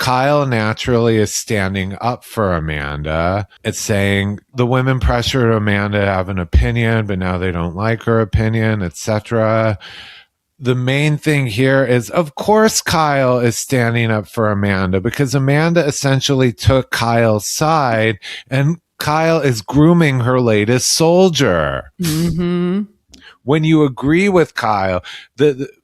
Kyle naturally is standing up for Amanda. It's saying the women pressured Amanda to have an opinion, but now they don't like her opinion, etc. The main thing here is, of course, Kyle is standing up for Amanda because Amanda essentially took Kyle's side and Kyle is grooming her latest soldier. Mm-hmm. When you agree with Kyle,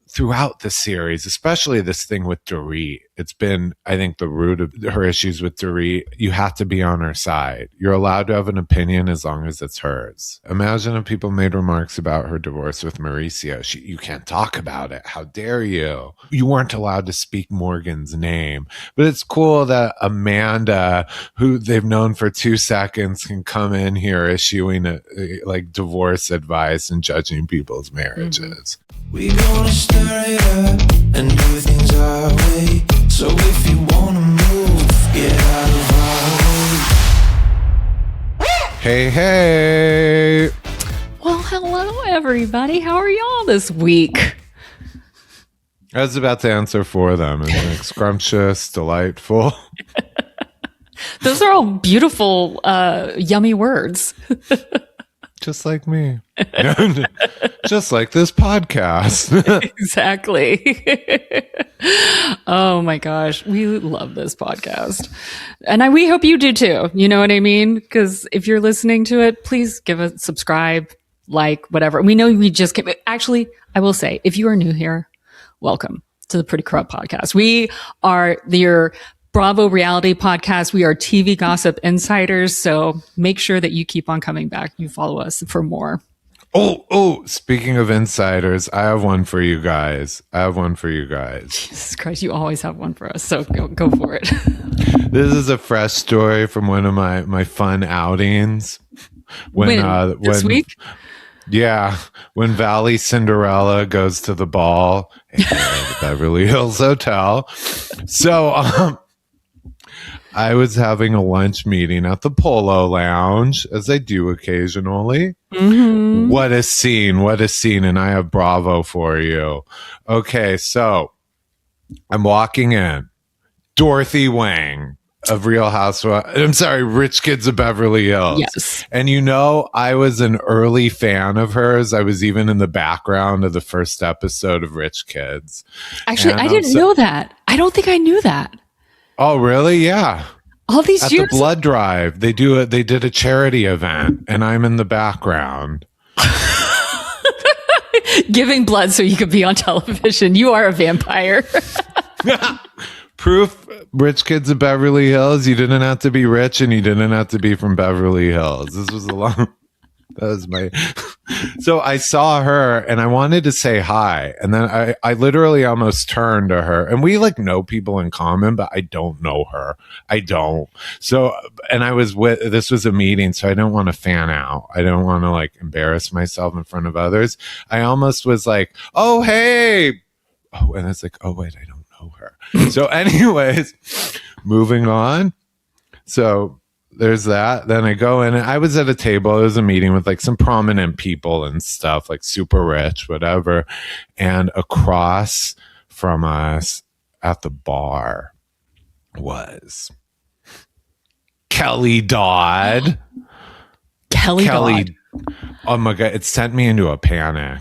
throughout the series, especially this thing with Dorit, it's been, I think, the root of her issues with Dorit. You have to be on her side. You're allowed to have an opinion as long as it's hers. Imagine if people made remarks about her divorce with Mauricio. You can't talk about it. How dare you? You weren't allowed to speak Morgan's name. But it's cool that Amanda, who they've known for 2 seconds, can come in here issuing like divorce advice and judging people's marriages. We gonna stir it up and do things our way. So if you wanna move, get out of our way. Hey. Well, hello, everybody. How are y'all this week? I was about to answer for them. It's like scrumptious, delightful. Those are all beautiful, yummy words. Just like me. Just like this podcast. Exactly. Oh my gosh. We love this podcast. And we hope you do too. You know what I mean? Because if you're listening to it, please give a subscribe, like, whatever. We know we just came. Actually, I will say, if you are new here, welcome to the Pretty Corrupt Podcast. We are your Bravo reality podcast. We are TV gossip insiders. So make sure that you keep on coming back. You follow us for more. Oh, speaking of insiders, I have one for you guys. Jesus Christ, you always have one for us. So go for it. This is a fresh story from one of my fun outings. This week? Yeah, when Valley Cinderella goes to the ball at the Beverly Hills Hotel. So, I was having a lunch meeting at the Polo Lounge, as I do occasionally. Mm-hmm. What a scene, and I have Bravo for you. Okay, so I'm walking in. Dorothy Wang of Real Housewives. I'm sorry, Rich Kids of Beverly Hills. Yes. And I was an early fan of hers. I was even in the background of the first episode of Rich Kids. Actually, I didn't know that. I don't think I knew that. Oh, really? Yeah. All these At years. the blood drive, they did a charity event, and I'm in the background. Giving blood so you could be on television. You are a vampire. Proof, Rich Kids of Beverly Hills, you didn't have to be rich and you didn't have to be from Beverly Hills. This was so I saw her and I wanted to say hi. And then I literally almost turned to her, and we know people in common, but I don't know her. I don't. So, and this was a meeting, so I don't want to fan out. I don't want to embarrass myself in front of others. I almost was like, oh, hey. Oh, and it's like, oh, wait, I don't know her. So anyways, moving on. So there's that. Then I go in, and I was at a table. It was a meeting with some prominent people and stuff, super rich, whatever. And across from us at the bar was Kelly Dodd. Kelly Dodd. Oh my God. It sent me into a panic.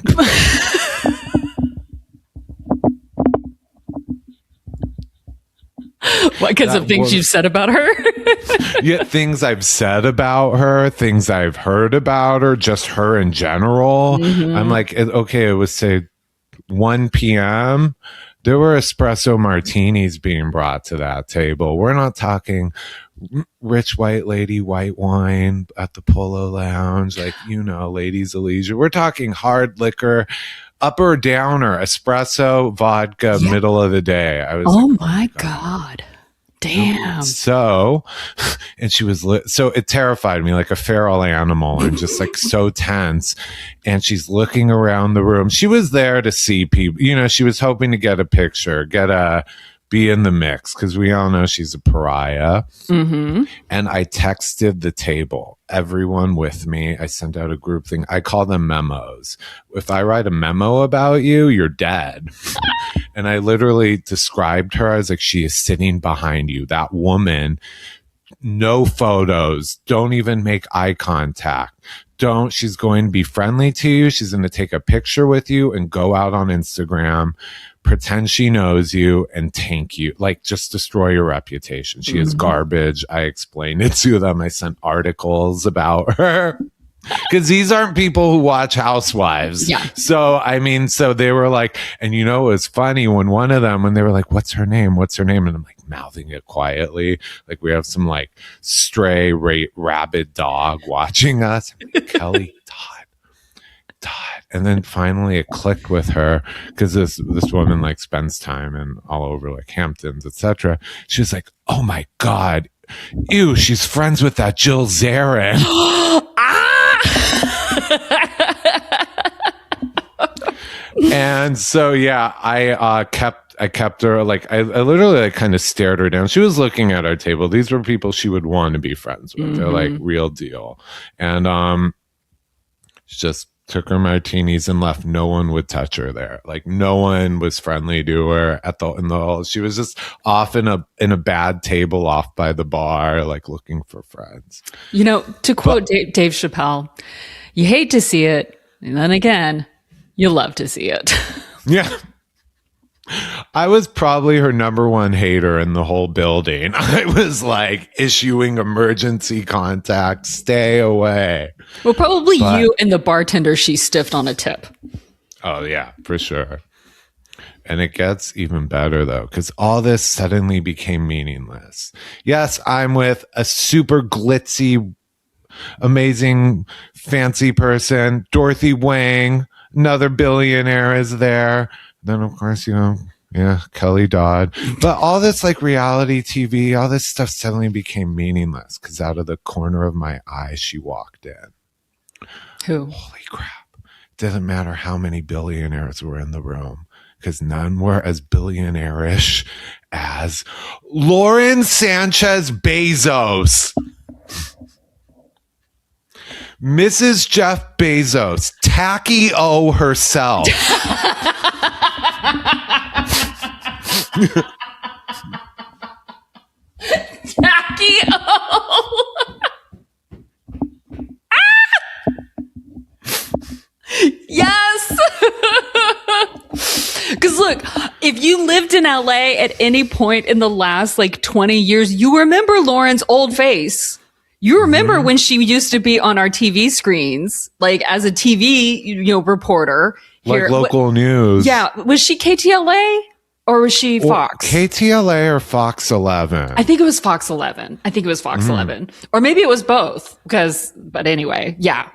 What, because of things you've said about her? Yeah, things I've said about her, things I've heard about her, just her in general. Mm-hmm. I'm like, okay, it was say 1 p.m. There were espresso martinis being brought to that table. We're not talking rich white lady white wine at the Polo Lounge, ladies of leisure. We're talking hard liquor, upper downer, espresso, vodka, middle of the day. I was oh my God. Damn. So, and she was so it terrified me like a feral animal, and just so tense. And she's looking around the room. She was there to see people. She was hoping to get a picture, be in the mix, because we all know she's a pariah. Mm-hmm. And I texted the table, everyone with me. I sent out a group thing. I call them memos. If I write a memo about you, you're dead. And I literally described her as like, she is sitting behind you. That woman, no photos, don't even make eye contact. She's going to be friendly to you. She's going to take a picture with you and go out on Instagram, pretend she knows you and tank you, like just destroy your reputation. She is garbage. I explained it to them. I sent articles about her. Because these aren't people who watch Housewives. Yeah. So, I mean, so they were like, and you know, it was funny when one of them, when they were like, what's her name? What's her name? And I'm like mouthing it quietly. Like we have some like stray rabid dog watching us. Kelly, Todd. And then finally it clicked with her because this woman like spends time in all over like Hamptons, etc. She was like, oh my God. Ew, she's friends with that Jill Zarin. And so yeah, I kept her, like I literally like kind of stared her down. She was looking at our table. These were people she would want to be friends with. They're like real deal. And she just took her martinis and left. No one would touch her there. Like no one was friendly to her she was just off in a bad table off by the bar, like looking for friends. You know, to quote Dave Chappelle, you hate to see it, and then again, you love to see it. Yeah. I was probably her number one hater in the whole building. I was like issuing emergency contacts, stay away. Well, probably you and the bartender she stiffed on a tip. Oh, yeah, for sure. And it gets even better, though, because all this suddenly became meaningless. Yes, I'm with a super glitzy, amazing, fancy person. Dorothy Wang, another billionaire, is there. Then, of course, you know, yeah, Kelly Dodd. But all this like reality TV, all this stuff suddenly became meaningless because out of the corner of my eye, she walked in. Who? Holy crap. Doesn't matter how many billionaires were in the room because none were as billionaire-ish as Lauren Sanchez Bezos. Mrs. Jeff Bezos, Tacky O herself. Tacky O. Yes. Because look, if you lived in LA at any point in the last like 20 years, you remember Lauren's old face. You remember when she used to be on our TV screens, like as a TV, reporter. Like local news. Yeah. Was she KTLA or was she Fox? KTLA or Fox 11? I think it was Fox 11. Or maybe it was both but anyway, yeah.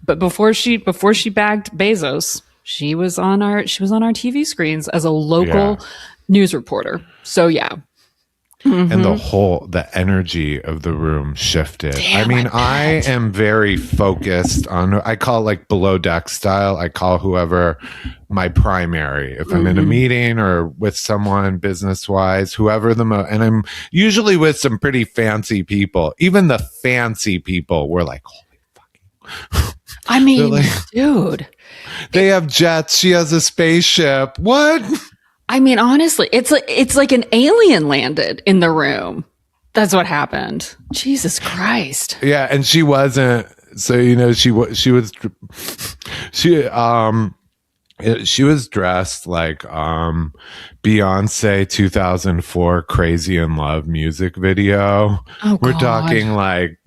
But before she bagged Bezos, she was on our TV screens as a local news reporter. So yeah. And the energy of the room shifted. Damn, I mean, I am very focused on, I call it like below deck style. I call whoever my primary. If I'm in a meeting or with someone business wise, whoever and I'm usually with some pretty fancy people. Even the fancy people were like, holy fucking. I mean, dude. They have jets. She has a spaceship. What? I mean, honestly, it's like an alien landed in the room. That's what happened. Jesus Christ. Yeah, and she wasn't. So she was dressed like Beyonce 2004 Crazy in Love music video. Oh, we're God. talking like,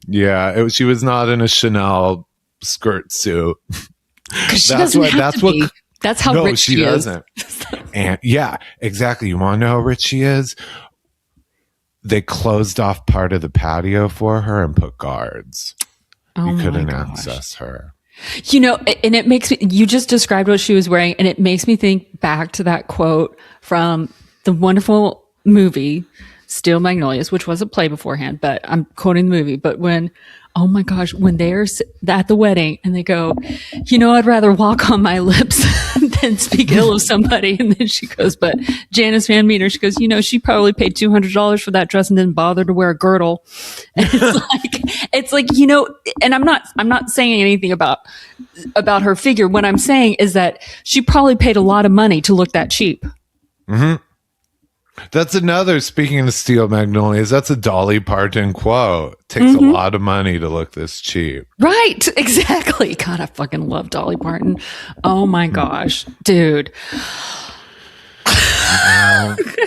yeah, she was not in a Chanel skirt suit. That's how rich she doesn't. And yeah, exactly. You want to know how rich she is? They closed off part of the patio for her and put guards. Oh, you couldn't access her. And it makes me, you just described what she was wearing, and it makes me think back to that quote from the wonderful movie Steel Magnolias, which was a play beforehand, but I'm quoting the movie. But when they're at the wedding and they go, I'd rather walk on my lips than speak ill of somebody. And then she goes, but Janice Van Meter, she goes, she probably paid $200 for that dress and didn't bother to wear a girdle. And it's like, and I'm not saying anything about her figure. What I'm saying is that she probably paid a lot of money to look that cheap. That's another, speaking of Steel Magnolias, that's a Dolly Parton quote. Takes a lot of money to look this cheap. Right, exactly. God, I fucking love Dolly Parton. Oh my gosh, dude.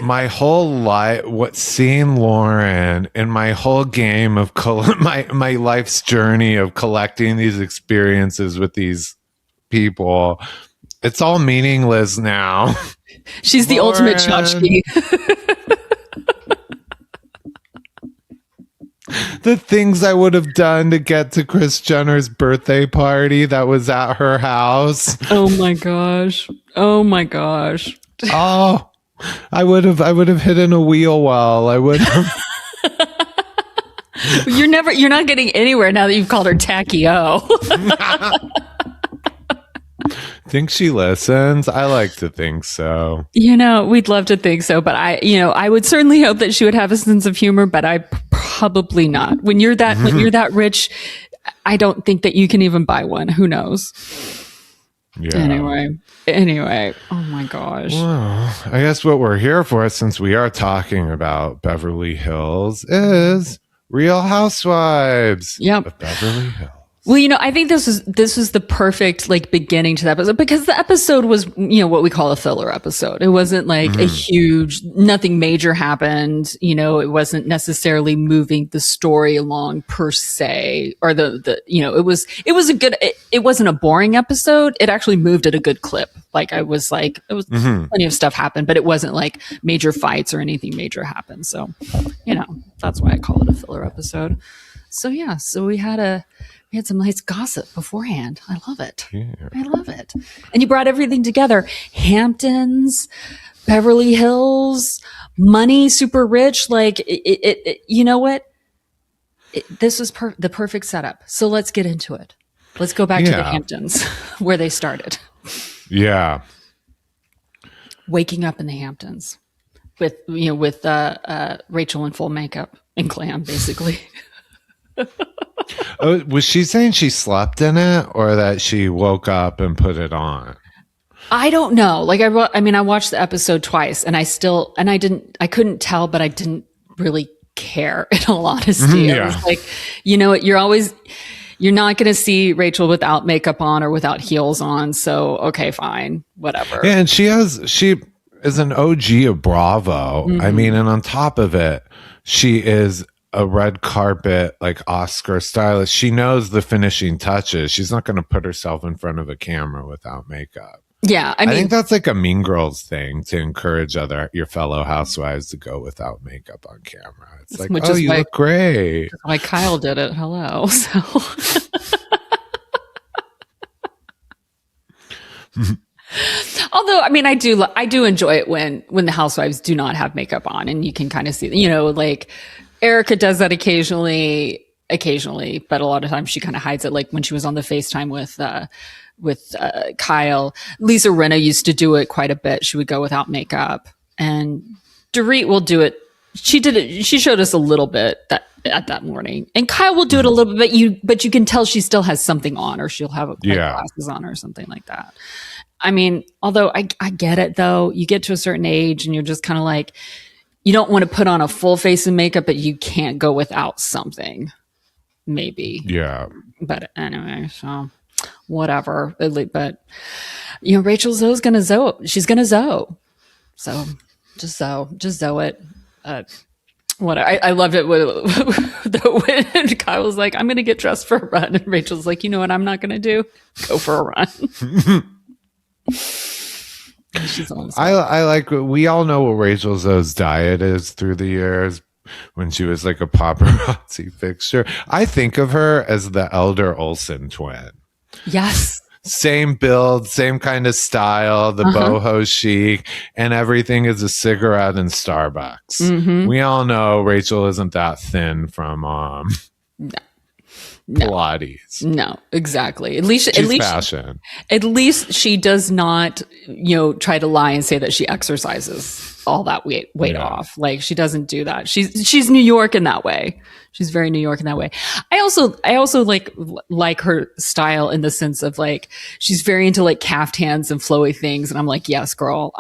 My whole life, seeing Lauren and my whole game of my life's journey of collecting these experiences with these people, it's all meaningless now. She's the ultimate tchotchke. The things I would have done to get to Kris Jenner's birthday party that was at her house. Oh my gosh. Oh my gosh. Oh, I would have hidden a wheel well. I would have. You're not getting anywhere now that you've called her Tacky O. Think she listens? I like to think so. We'd love to think so, but I would certainly hope that she would have a sense of humor, but I probably not. When you're that rich, I don't think that you can even buy one. Who knows? Yeah. Anyway. Oh my gosh. Well, I guess what we're here for, since we are talking about Beverly Hills, is Real Housewives. Yep. Of Beverly Hills. Well, I think this was the perfect beginning to the episode, because the episode was, what we call a filler episode. It wasn't like a huge, nothing major happened. It wasn't necessarily moving the story along per se, or it was a good, it wasn't a boring episode. It actually moved at a good clip. It was plenty of stuff happened, but it wasn't like major fights or anything major happened. So, that's why I call it a filler episode. So yeah, we had some nice gossip beforehand. I love it. Yeah. I love it. And you brought everything together. Hamptons, Beverly Hills, money, super rich. You know what? This was the perfect setup. So let's get into it. Let's go back to the Hamptons where they started. Yeah. Waking up in the Hamptons with Rachel in full makeup and glam, basically. Oh, was she saying she slept in it, or that she woke up and put it on? I don't know. I watched the episode twice, and I couldn't tell, but I didn't really care, in all honesty. Yeah. I was like, you know what? You're not going to see Rachel without makeup on or without heels on. So, okay, fine, whatever. Yeah, and she is an OG of Bravo. I mean, and on top of it, she is a red carpet, Oscar stylist. She knows the finishing touches. She's not going to put herself in front of a camera without makeup. Yeah, I think that's a Mean Girls thing, to encourage your fellow housewives to go without makeup on camera. It's you look great. Why Kyle did it. Hello. So. Although, I do enjoy it when the housewives do not have makeup on, and you can kind of see, Erica does that occasionally, but a lot of times she kind of hides it. Like when she was on the FaceTime with Kyle. Lisa Rinna used to do it quite a bit. She would go without makeup, and Dorit will do it. She did it. She showed us a little bit that morning, and Kyle will do it a little bit. But you can tell she still has something on, or she'll have glasses on or something like that. Although I get it though. You get to a certain age, and you're just kind of you don't want to put on a full face of makeup, but you can't go without something. Maybe. Yeah. But anyway, so whatever. But Rachel Zoe's gonna Zoe. She's gonna Zoe. So just Zoe it. I loved it when Kyle was like, "I'm gonna get dressed for a run," and Rachel's like, "You know what? I'm not gonna do. Go for a run." We all know what Rachel Zoe's diet is through the years, when she was a paparazzi fixture. I think of her as the elder Olsen twin. Yes. Same build, same kind of style, the boho chic, and everything is a cigarette and Starbucks. We all know Rachel isn't that thin from Pilates. No, exactly. At least fashion. At least she does not, try to lie and say that she exercises all that weight off. She doesn't do that. She's New York in that way. She's very New York in that way. I also like her style in the sense of she's very into caftans and flowy things, and I'm like, yes, girl.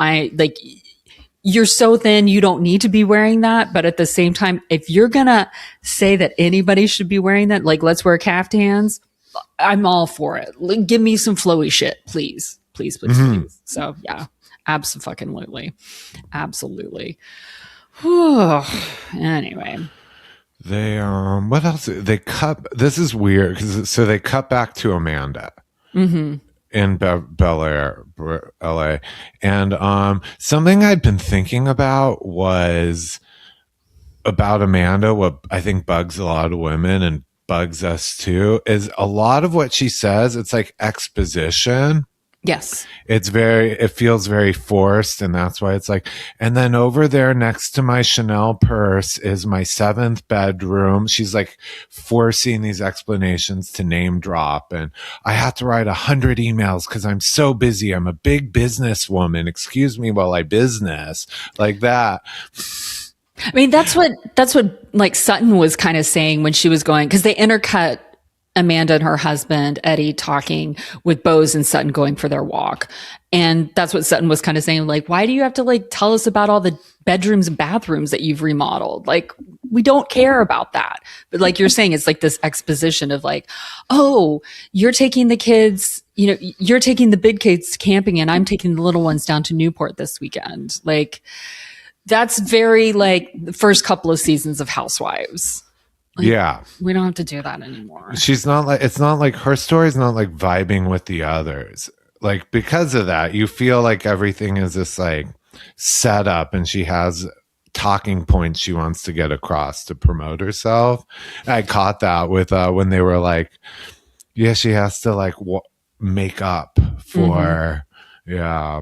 you're so thin, you don't need to be wearing that. But at the same time, if you're going to say that anybody should be wearing that, like, let's wear caftans, I'm all for it. Like, give me some flowy shit, please. Please, please, please. So yeah, absolutely. Absolutely. Anyway. They, what else? They cut, this is weird because so they cut back to Amanda. In Bel Air, LA. And something I'd been thinking about was about Amanda, what I think bugs a lot of women and bugs us too, is a lot of what she says, it's like exposition. Yes. It feels very forced, and that's why it's like, and then over there next to my Chanel purse is my 7th bedroom. She's like forcing these explanations to name drop, and I have to write 100 emails because I'm so busy. I'm a big businesswoman. Excuse me while I business, like that. I mean, that's what like Sutton was kind of saying when she was going, because they intercut Amanda and her husband, Eddie, talking with Bose and Sutton going for their walk. And that's what Sutton was kind of saying, like, why do you have to like tell us about all the bedrooms and bathrooms that you've remodeled? Like, we don't care about that. But like you're saying, it's like this exposition of like, oh, you're taking the kids, you know, you're taking the big kids camping and I'm taking the little ones down to Newport this weekend. Like, that's very like the first couple of seasons of Housewives. Like, yeah, we don't have to do that anymore. She's not like, it's not like her story's not like vibing with the others. Like, because of that, you feel like everything is this like set up, and she has talking points she wants to get across to promote herself. I caught that with when they were like, yeah, she has to like make up for, yeah.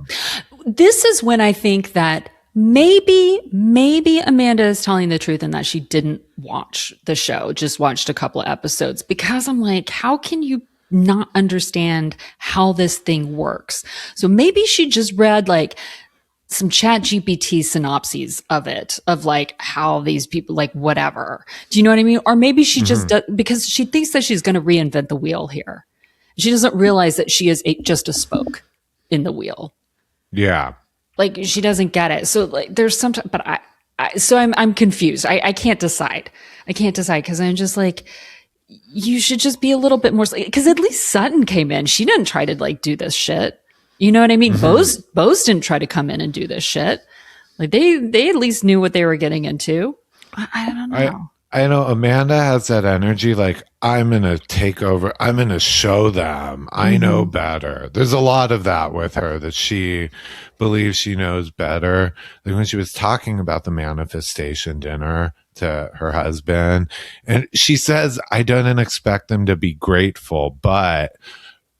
This is when I think that maybe Amanda is telling the truth in that she didn't watch the show, just watched a couple of episodes, because I'm like, how can you not understand how this thing works? So maybe she just read like some chat GPT synopses of it, of like how these people, like whatever. Do you know what I mean? Or maybe she just does, because she thinks that she's going to reinvent the wheel here. She doesn't realize that she is just a spoke in the wheel. Yeah. Like, she doesn't get it. So like there's sometimes, but I'm confused. I can't decide. I can't decide because I'm just like, you should just be a little bit more, because at least Sutton came in. She didn't try to like do this shit. You know what I mean? Bose didn't try to come in and do this shit. Like they at least knew what they were getting into. I don't know. I know Amanda has that energy, like, I'm going to take over. I'm going to show them. I know better. There's a lot of that with her, that she believes she knows better. Like when she was talking about the manifestation dinner to her husband, and she says, I didn't expect them to be grateful, but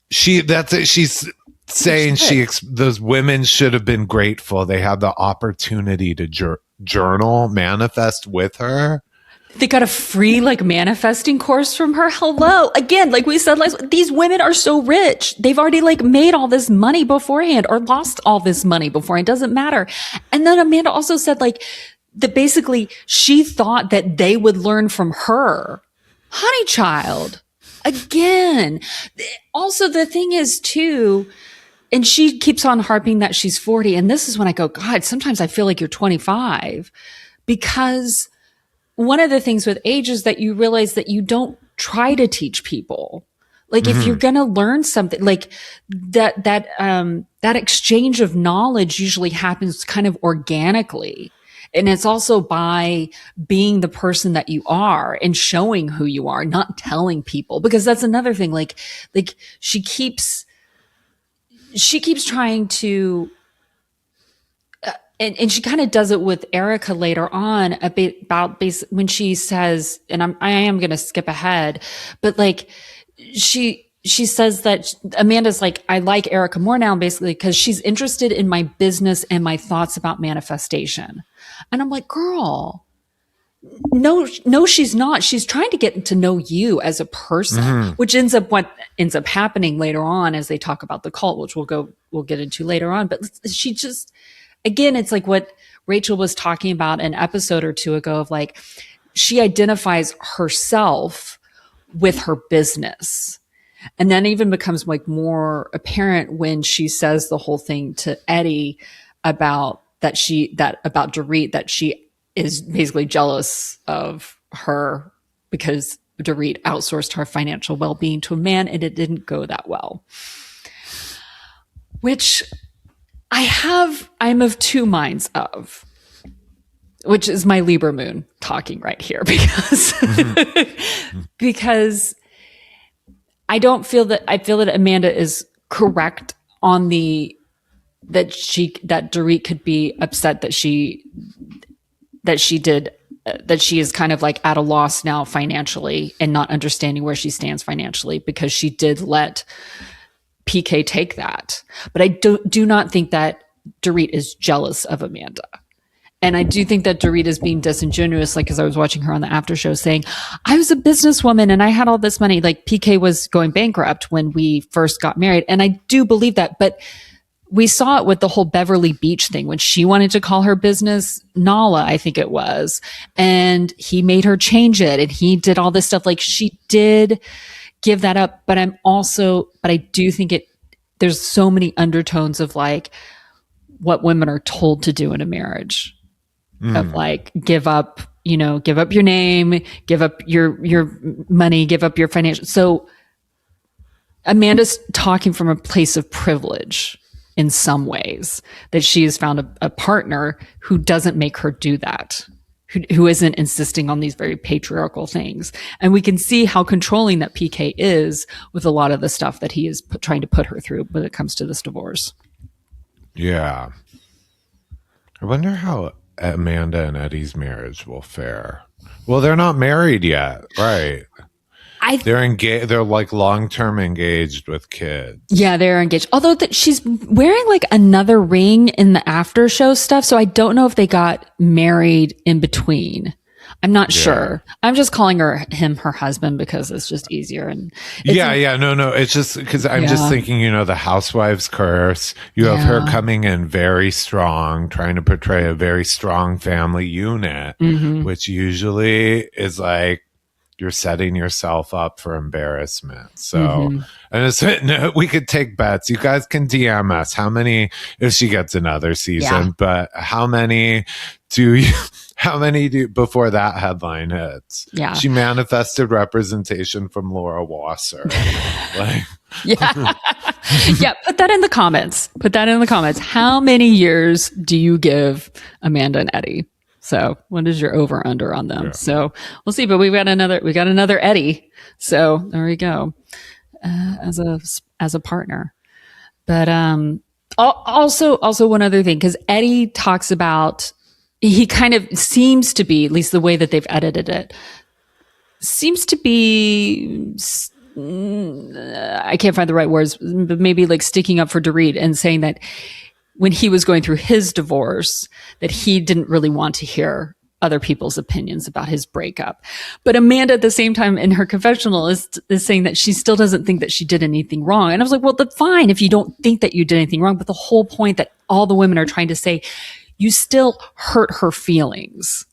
she's saying those women should have been grateful. They had the opportunity to journal, manifest with her. They got a free like manifesting course from her. Hello. Again, like we said, these women are so rich. They've already like made all this money beforehand or lost all this money beforehand. It doesn't matter. And then Amanda also said like that basically she thought that they would learn from her. Honey child. Again. Also, the thing is too, and she keeps on harping that she's 40. And this is when I go, God, sometimes I feel like you're 25, because one of the things with age is that you realize that you don't try to teach people. Like if you're going to learn something, like that exchange of knowledge usually happens kind of organically. And it's also by being the person that you are and showing who you are, not telling people, because that's another thing. Like she keeps trying to, and she kind of does it with Erica later on a bit about when she says, and I am going to skip ahead, but like she says that Amanda's like, I like Erica more now basically because she's interested in my business and my thoughts about manifestation. And I'm like, girl, no, she's not. She's trying to get to know you as a person, which what ends up happening later on as they talk about the cult, which we'll get into later on. But she just, again, it's like what Rachel was talking about an episode or two ago of like, she identifies herself with her business. And then even becomes like more apparent when she says the whole thing to Eddie about about Dorit, that she is basically jealous of her because Dorit outsourced her financial well-being to a man and it didn't go that well. Which I'm of two minds of, which is my Libra moon talking right here because I feel that Amanda is correct on that Dorit could be upset that she is kind of like at a loss now financially and not understanding where she stands financially because she did let PK take that. But I do not think that Dorit is jealous of Amanda. And I do think that Dorit is being disingenuous, like, because I was watching her on the after show saying, I was a businesswoman and I had all this money. Like, PK was going bankrupt when we first got married. And I do believe that. But we saw it with the whole Beverly Beach thing when she wanted to call her business Nala, I think it was. And he made her change it. And he did all this stuff. Like, she did give that up. But I do think there's so many undertones of like what women are told to do in a marriage. Of like, give up your name, give up your money, give up your financial. So Amanda's talking from a place of privilege in some ways, that she has found a partner who doesn't make her do that, who isn't insisting on these very patriarchal things. And we can see how controlling that PK is with a lot of the stuff that he is trying to put her through when it comes to this divorce. Yeah. I wonder how Amanda and Eddie's marriage will fare. Well, they're not married yet, right? They're engaged. They're like long-term engaged with kids. Yeah, they're engaged. Although she's wearing like another ring in the after show stuff, so I don't know if they got married in between. I'm not sure. I'm just calling him her husband because it's just easier. And no. It's just because I'm just thinking, the Housewives curse. You have her coming in very strong, trying to portray a very strong family unit, which usually is like you're setting yourself up for embarrassment. So, and we could take bets. You guys can DM us how many, if she gets another season, but how many before that headline hits? Yeah. She manifested representation from Laura Wasser. Yeah. Put that in the comments. How many years do you give Amanda and Eddie? So what is your over under on them? Yeah. So we'll see, but we got another Eddie. So there we go. As a partner. But, also one other thing, because Eddie talks about, he kind of seems to be, at least the way that they've edited it, seems to be, I can't find the right words, but maybe like sticking up for Dorit and saying that when he was going through his divorce, that he didn't really want to hear other people's opinions about his breakup. But Amanda, at the same time, in her confessional, is saying that she still doesn't think that she did anything wrong. And I was like, well, that's fine if you don't think that you did anything wrong. But the whole point that all the women are trying to say, you still hurt her feelings.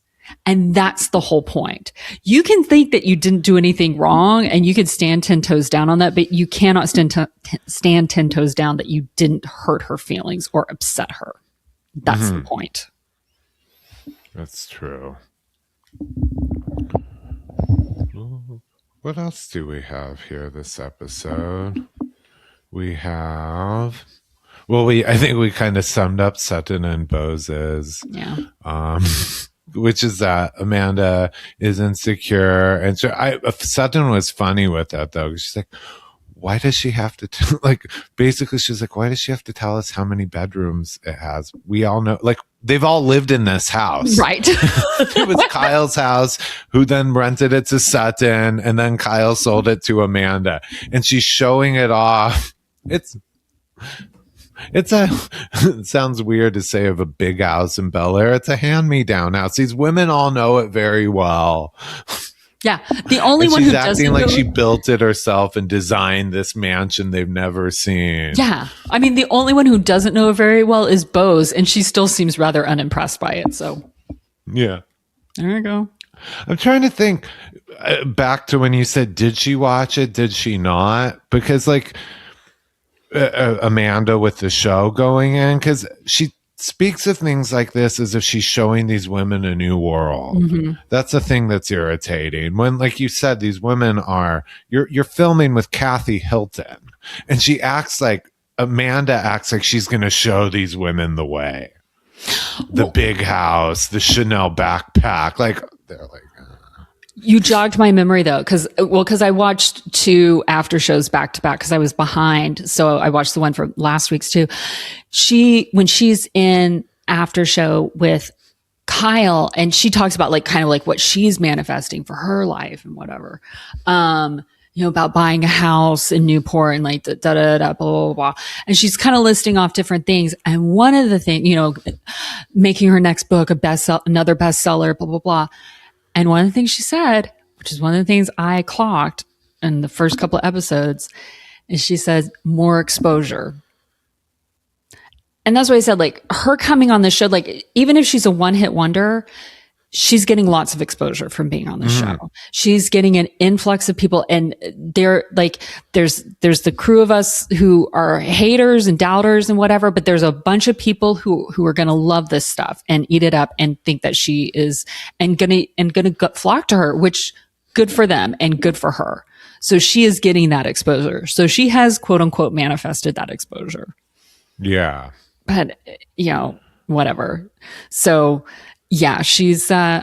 And that's the whole point. You can think that you didn't do anything wrong and you can stand 10 toes down on that, but you cannot stand 10 toes down that you didn't hurt her feelings or upset her. That's the point. That's true. What else do we have here this episode? We have... I think we kind of summed up Sutton and Bose's. Yeah. Which is that Amanda is insecure. And so Sutton was funny with that, though. She's like, why does she have to, basically she's like, why does she have to tell us how many bedrooms it has? We all know, they've all lived in this house. Right. It was Kyle's house, who then rented it to Sutton, and then Kyle sold it to Amanda. And she's showing it off. It sounds weird to say of a big house in Bel Air. It's a hand-me-down house. These women all know it very well. Yeah. The only one who doesn't, she's acting like she built it herself and designed this mansion they've never seen. Yeah. I mean, the only one who doesn't know it very well is Bose, and she still seems rather unimpressed by it. So, yeah. There you go. I'm trying to think back to when you said, did she watch it? Did she not? Because Amanda with the show going in, because speaks of things like this as if she's showing these women a new world. That's the thing that's irritating. When, like you said, these women are, you're filming with Kathy Hilton, and she acts like, Amanda acts like she's going to show these women the way. The big house, the Chanel backpack. Like, they're like, You jogged my memory though, because I watched 2 after shows back to back because I was behind. So I watched the one from last week's too. When she's in after show with Kyle, and she talks about like kind of like what she's manifesting for her life and whatever. About buying a house in Newport and like da da da blah blah blah. And she's kind of listing off different things. And one of the things, making her next book another bestseller, blah blah blah. And one of the things she said, which is one of the things I clocked in the first couple of episodes, is she says more exposure. And that's what I said, like her coming on the show, like even if she's a one-hit wonder, she's getting lots of exposure from being on the show. She's getting an influx of people, and they're like, there's the crew of us who are haters and doubters and whatever, but there's a bunch of people who are going to love this stuff and eat it up and think that she is and gonna flock to her, which good for them and good for her. So she is getting that exposure. So she has quote unquote manifested that exposure. yeah. But whatever. So yeah,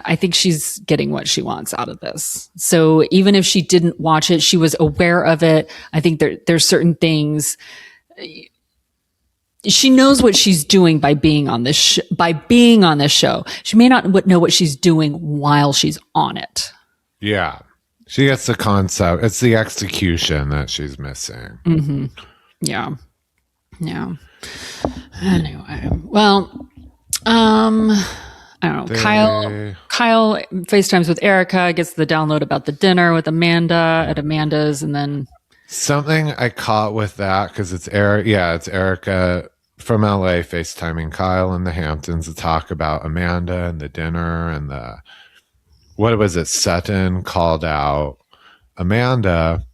I think she's getting what she wants out of this. So even if she didn't watch it, she was aware of it. I think there's certain things she knows what she's doing by being on this show. She may not know what she's doing while she's on it. Yeah. She gets the concept. It's the execution that she's missing. Mm-hmm. Yeah. Yeah. Anyway, well, I don't know. Kyle FaceTimes with Erica, gets the download about the dinner with Amanda at Amanda's, and then something I caught with that, because it's Erica from LA FaceTiming Kyle in the Hamptons to talk about Amanda and the dinner, and what was it? Sutton called out Amanda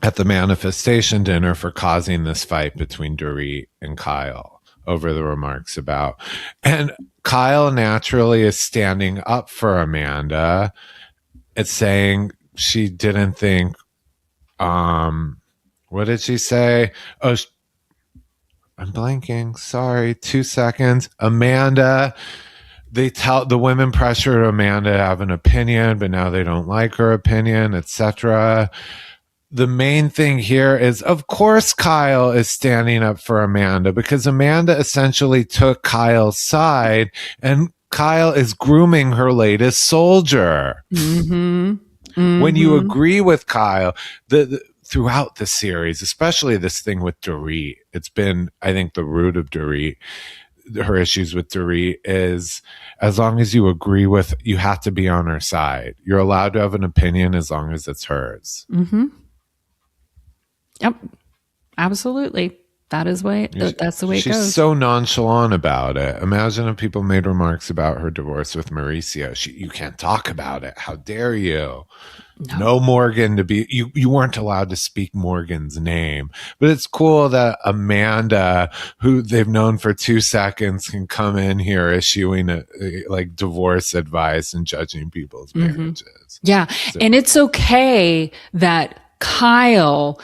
at the manifestation dinner for causing this fight between Dorit and Kyle over the remarks about, and Kyle naturally is standing up for Amanda. It's saying she didn't think, what did she say? Oh, I'm blanking. Sorry. 2 seconds. Amanda, the women pressured Amanda to have an opinion, but now they don't like her opinion, etc. The main thing here is, of course, Kyle is standing up for Amanda, because Amanda essentially took Kyle's side, and Kyle is grooming her latest soldier. When you agree with Kyle, throughout the series, especially this thing with Dorit, it's been, I think, the root of Dorit, her issues with Dorit is, as long as you agree with, you have to be on her side. You're allowed to have an opinion as long as it's hers. Yep, absolutely. That's the way it goes. She's so nonchalant about it. Imagine if people made remarks about her divorce with Mauricio. You can't talk about it. How dare you? No Morgan to be. You weren't allowed to speak Morgan's name. But it's cool that Amanda, who they've known for 2 seconds, can come in here issuing like divorce advice and judging people's marriages. Yeah, so. And it's okay that Kyle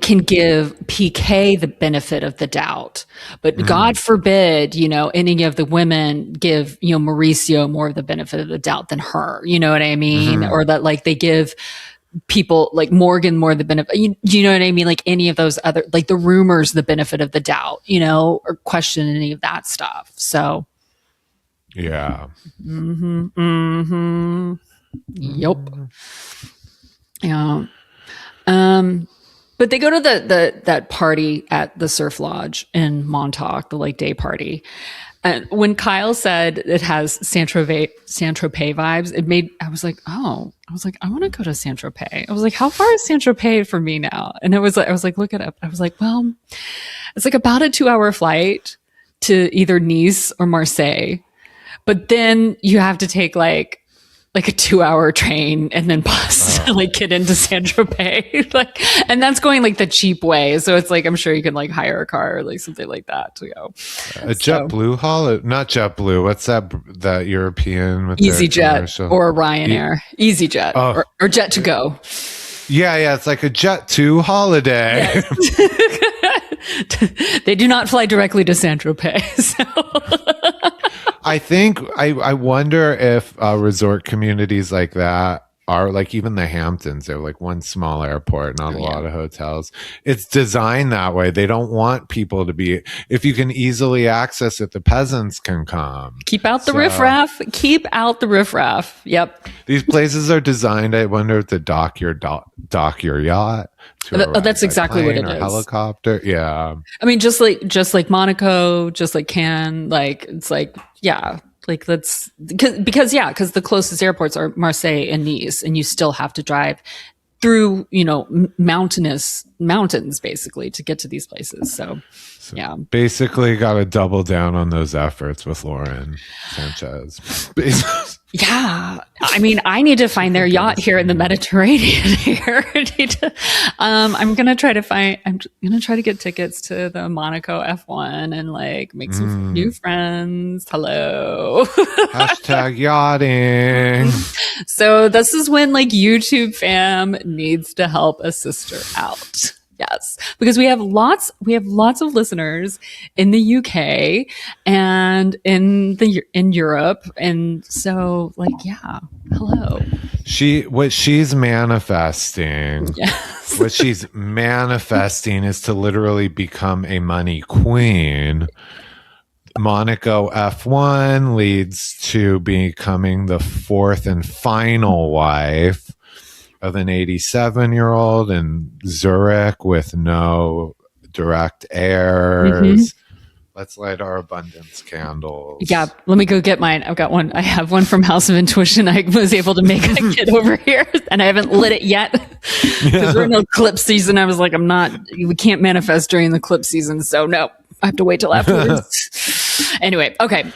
can give PK the benefit of the doubt, but God forbid, any of the women give, Mauricio more of the benefit of the doubt than her, you know what I mean? Or that like they give people like Morgan more the benefit, you know what I mean? Like any of those other, like the rumors, the benefit of the doubt, or question any of that stuff. So. Yeah. Yep. Yeah. But they go to that party at the Surf Lodge in Montauk, the like day party. And when Kyle said it has Saint-Tropez vibes, I was like, I want to go to Saint-Tropez. I was like, how far is Saint-Tropez for me now? And I was like, look it up. I was like, well, it's like about a 2-hour flight to either Nice or Marseille. But then you have to take like like a 2-hour train and then bus to like get into San Tropez. Like, and that's going like the cheap way. So it's like, I'm sure you can like hire a car or like something like that to go. A JetBlue holiday, not JetBlue. What's that European with EasyJet or Ryanair? EasyJet or Jet to Go. Yeah. It's like a Jet2 holiday. Yes. They do not fly directly to San Tropez. So. I think I wonder if resort communities like that are like even the Hamptons. They're like one small airport, not a lot of hotels. It's designed that way. They don't want people to be, if you can easily access it, the peasants can come. Keep out the riffraff. Keep out the riffraff. Yep. These places are designed, I wonder if to dock your yacht. That's exactly what it is. Helicopter. Yeah. I mean, just like Monaco, just like Cannes, like it's like, yeah, like that's because the closest airports are Marseille and Nice, and you still have to drive through, mountains basically to get to these places. So yeah, basically got to double down on those efforts with Lauren Sanchez. Yeah, I mean, I need to find their yacht here in the Mediterranean. Here, I'm gonna try to get tickets to the Monaco F1 and like make some new friends. Hello. Hashtag yachting. So this is when like YouTube fam needs to help a sister out. Yes, because we have lots of listeners in the UK and in Europe, and so like hello. What she's manifesting. Yes. What she's manifesting is to literally become a money queen. Monaco F1 leads to becoming the fourth and final wife of an 87-year-old in Zurich with no direct heirs. Let's light our abundance candles. Yeah, let me go get mine. I've got one. I have one from House of Intuition. I was able to make a kit over here, and I haven't lit it yet because we're in eclipse season. I was like, we can't manifest during the eclipse season, so no, I have to wait till afterwards. Anyway, okay,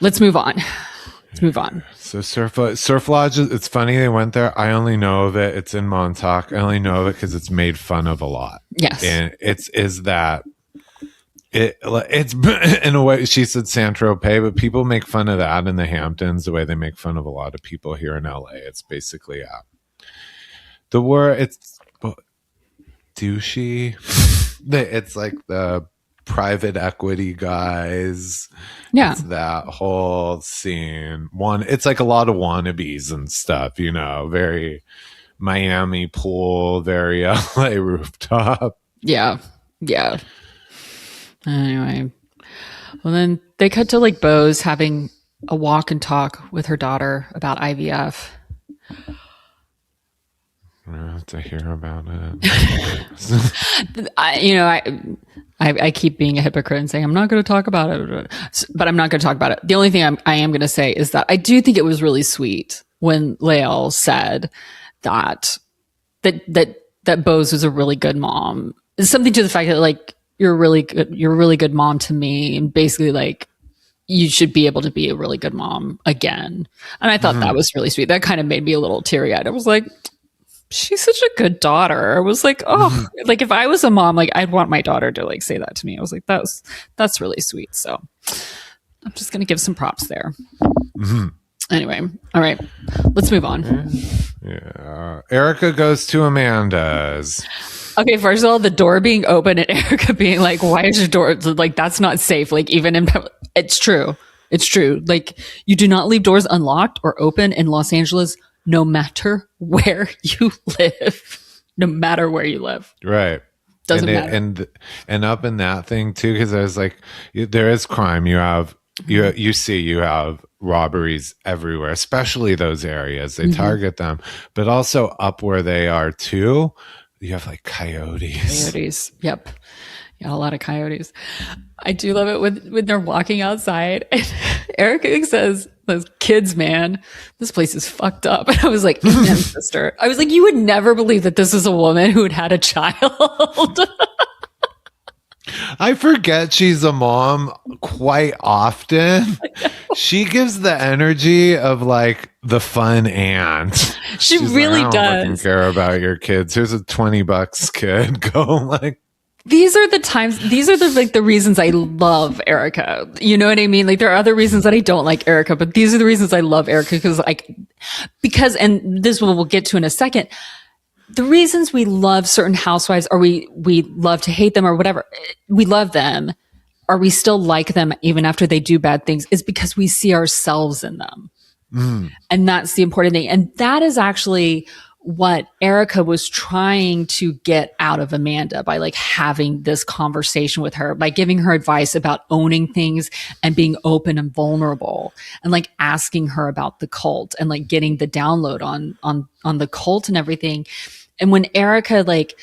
let's move on. So Surf Lodge, it's funny they went there. I only know that it's in Montauk. I only know it because it's made fun of a lot. Yes. And it's in a way, she said San Tropez, but people make fun of that in the Hamptons the way they make fun of a lot of people here in LA. It's basically the word, it's douchey. It's like the private equity guys. Yeah. It's that whole scene. It's like a lot of wannabes and stuff, very Miami pool, very LA rooftop. Yeah. Anyway. Well, then they cut to like Bose having a walk and talk with her daughter about IVF. I have to hear about it. I keep being a hypocrite and saying I'm not going to talk about it, but I'm not going to talk about it. The only thing I am going to say is that I do think it was really sweet when Lael said that Bose was a really good mom. It's something to the fact that like you're a really good mom to me, and basically like you should be able to be a really good mom again. And I thought that was really sweet. That kind of made me a little teary eyed. I was like, she's such a good daughter. I was like, oh, like if I was a mom, like I'd want my daughter to like say that to me. I was like, that's really sweet. So I'm just going to give some props there. Anyway. All right, let's move on. Yeah. Erica goes to Amanda's. Okay. First of all, the door being open and Erica being like, why is your door like, that's not safe. Like even in, it's true. Like you do not leave doors unlocked or open in Los Angeles, no matter where you live. Right. Doesn't matter. And up in that thing too, because I was like, there is crime. You have robberies everywhere, especially those areas. They target them, but also up where they are too, you have like coyotes. Yep. Yeah, a lot of coyotes. I do love it when they're walking outside and Erica says, those kids, man, this place is fucked up. And I was like, amen, sister. I was like, you would never believe that this is a woman who had a child. I forget she's a mom quite often. She gives the energy of like the fun aunt. She She's really like, I don't fucking does. care about your kids. Here's a $20, kid. Go like. These are the reasons I love Erica. You know what I mean? Like there are other reasons that I don't like Erica, but these are the reasons I love Erica because, and this we'll get to in a second. The reasons we love certain housewives or we love to hate them or whatever, we love them or we still like them even after they do bad things is because we see ourselves in them. And that's the important thing. And that is actually what Erica was trying to get out of Amanda by like having this conversation with her, by giving her advice about owning things and being open and vulnerable and like asking her about the cult and like getting the download on the cult and everything. And when Erica like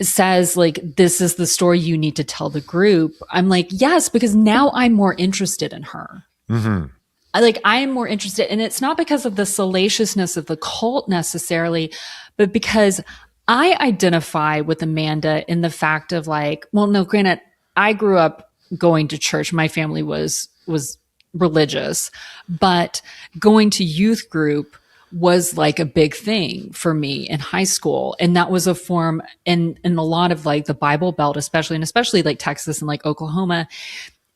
says like, this is the story you need to tell the group, I'm like, yes, because now I'm more interested in her. I am more interested, and it's not because of the salaciousness of the cult necessarily, but because I identify with Amanda in the fact of like, well, no, granted, I grew up going to church. My family was religious, but going to youth group was like a big thing for me in high school. And that was a form in a lot of like the Bible Belt, especially like Texas and like Oklahoma.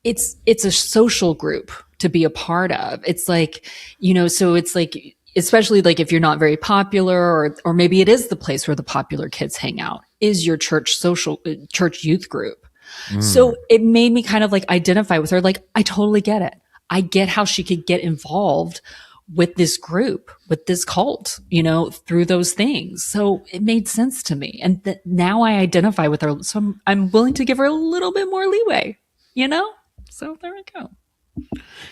It's a social group to be a part of. It's like, you know, so it's like, especially like if you're not very popular or maybe it is the place where the popular kids hang out is your church youth group. So it made me kind of like identify with her. Like, I totally get it. I get how she could get involved with this group, with this cult, you know, through those things. So it made sense to me. And now I identify with her. So I'm willing to give her a little bit more leeway, you know? So there we go.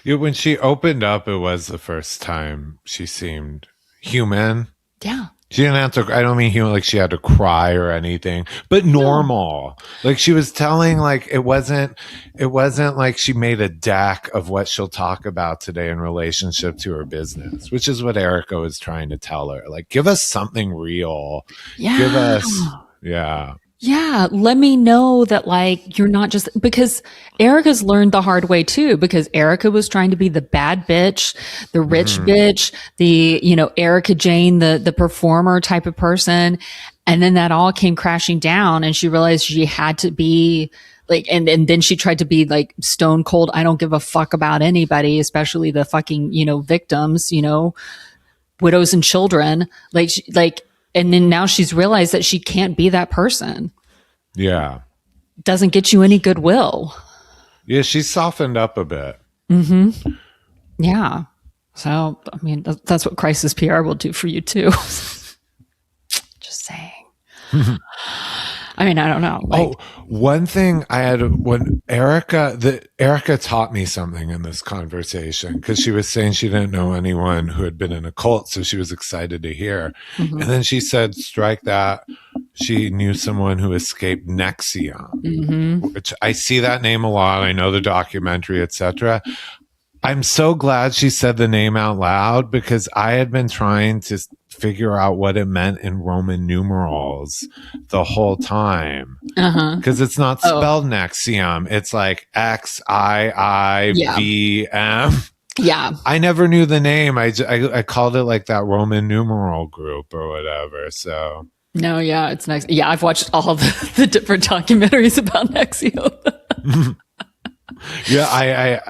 Yeah, when she opened up, it was the first time she seemed human. Yeah. She didn't have to, I don't mean human, like she had to cry or anything, but normal. No. Like she was telling, like, it wasn't like she made a deck of what she'll talk about today in relationship to her business, which is what Erica was trying to tell her. Like, give us something real. Yeah. Give us, yeah. Yeah, let me know that like you're not just because Erica's learned the hard way too, because Erica was trying to be the bad bitch, the rich bitch, the, you know, Erica Jane, the performer type of person. And then that all came crashing down and she realized she had to be like, and then she tried to be like stone cold. I don't give a fuck about anybody, especially the fucking, you know, victims, you know, widows and children. And then now she's realized that she can't be that person. Yeah. Doesn't get you any goodwill. Yeah, she's softened up a bit. Yeah. So, I mean, that's what crisis PR will do for you too. Just saying. I mean, I don't know. Like, one thing I had when Erica taught me something in this conversation because she was saying she didn't know anyone who had been in a cult, so she was excited to hear. And then she said, strike that. She knew someone who escaped NXIVM, which I see that name a lot. I know the documentary, etc. I'm so glad she said the name out loud because I had been trying to figure out what it meant in Roman numerals the whole time. Because it's not spelled NXIVM. It's like XIIVM. yeah. I never knew the name. I called it like that Roman numeral group or whatever. So No, yeah, it's next. Yeah, I've watched all the different documentaries about NXIVM. Yeah,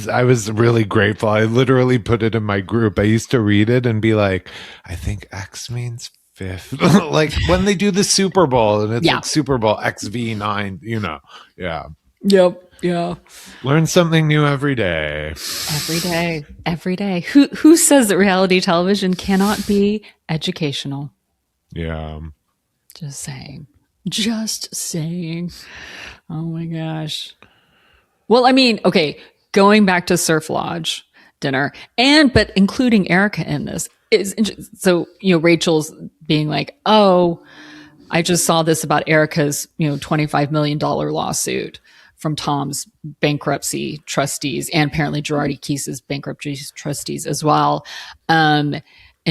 I was really grateful. I literally put it in my group. I used to read it and be like, I think X means fifth. Like when they do the Super Bowl and it's like Super Bowl XV9, you know. Yeah. Yep. Yeah. Learn something new every day. Every day. Every day. Who says that reality television cannot be educational? Yeah. Just saying. Just saying. Oh my gosh. Well, I mean, okay, going back to Surf Lodge dinner but including Erica in this is so, you know, Rachel's being like, oh, I just saw this about Erica's, you know, $25 million lawsuit from Tom's bankruptcy trustees and apparently Girardi Keese's bankruptcy trustees as well. And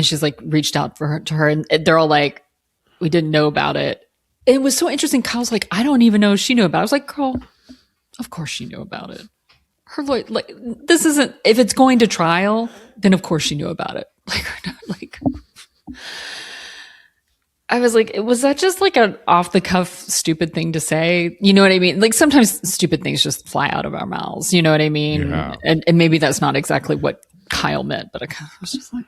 she's like reached out to her and they're all like, we didn't know about it. it was so interesting. Kyle's like, I don't even know if she knew about it. I was like, girl, of course she knew about it. Her lawyer, like, this isn't, if it's going to trial, then of course she knew about it. Like, I was like, was that just like an off the cuff stupid thing to say? You know what I mean? Like sometimes stupid things just fly out of our mouths. You know what I mean? Yeah. And maybe that's not exactly what Kyle meant, but I was just like.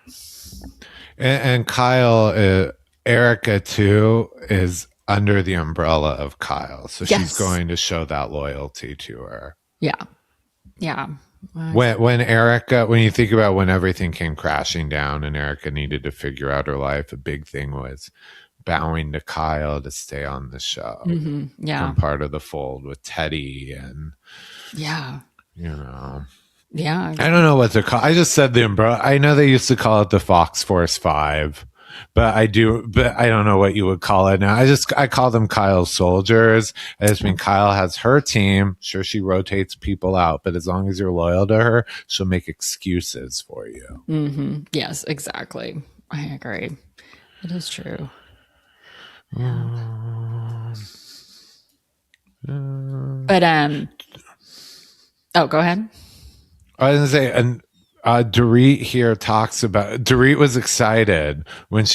And Kyle, Erica too, is under the umbrella of Kyle. So Yes. she's going to show that loyalty to her. Yeah. Yeah. When Erica, when you think about when everything came crashing down and Erica needed to figure out her life, a big thing was bowing to Kyle to stay on the show. Yeah. From part of the fold with Teddy and, Yeah. you know. Yeah. I don't know what they're called. I just said the umbrella. I know they used to call it the Fox Force 5, but I don't know what you would call it now. I call them Kyle's soldiers. I just mean Kyle has her team. Sure, she rotates people out, but as long as you're loyal to her, she'll make excuses for you. Yes, exactly. I agree. It is true. But oh, go ahead. I was going to say, and Dorit here talks about, Dorit was excited when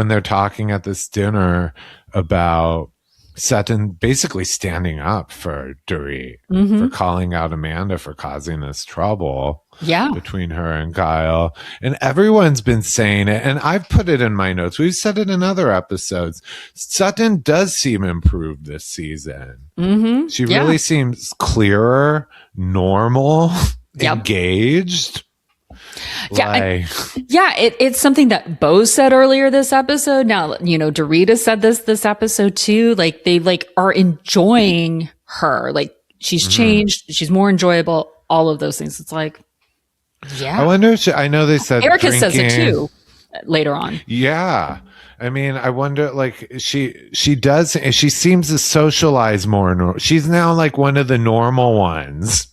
they're talking at this dinner about Sutton basically standing up for Dorit, for calling out Amanda for causing this trouble between her and Kyle. And everyone's been saying it, and I've put it in my notes. We've said it in other episodes. Sutton does seem improved this season. She really seems clearer, normal, engaged. It's something that Bo said earlier this episode. Now, you know, Dorita said this episode too. Like they are enjoying her. Like she's changed. She's more enjoyable. All of those things. It's like, I wonder if I know they said Erica drinking. says it too later on. Yeah. I mean, I wonder, like, she seems to socialize more. She's now like one of the normal ones.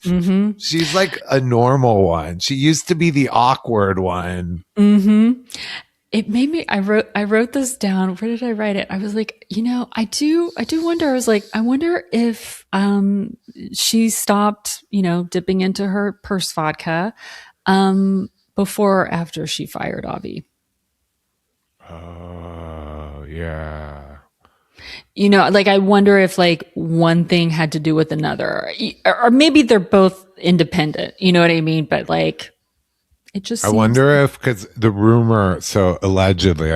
She's like a normal one. She used to be the awkward one. It made me, I wrote this down. Where did I write it? I was like, you know, I do wonder. I was like, I wonder if, she stopped, you know, dipping into her purse vodka, before or after she fired Avi. Oh, yeah. You know, like I wonder if like one thing had to do with another, or maybe they're both independent. You know what I mean? But like, it just. I wonder if, because the rumor, so allegedly,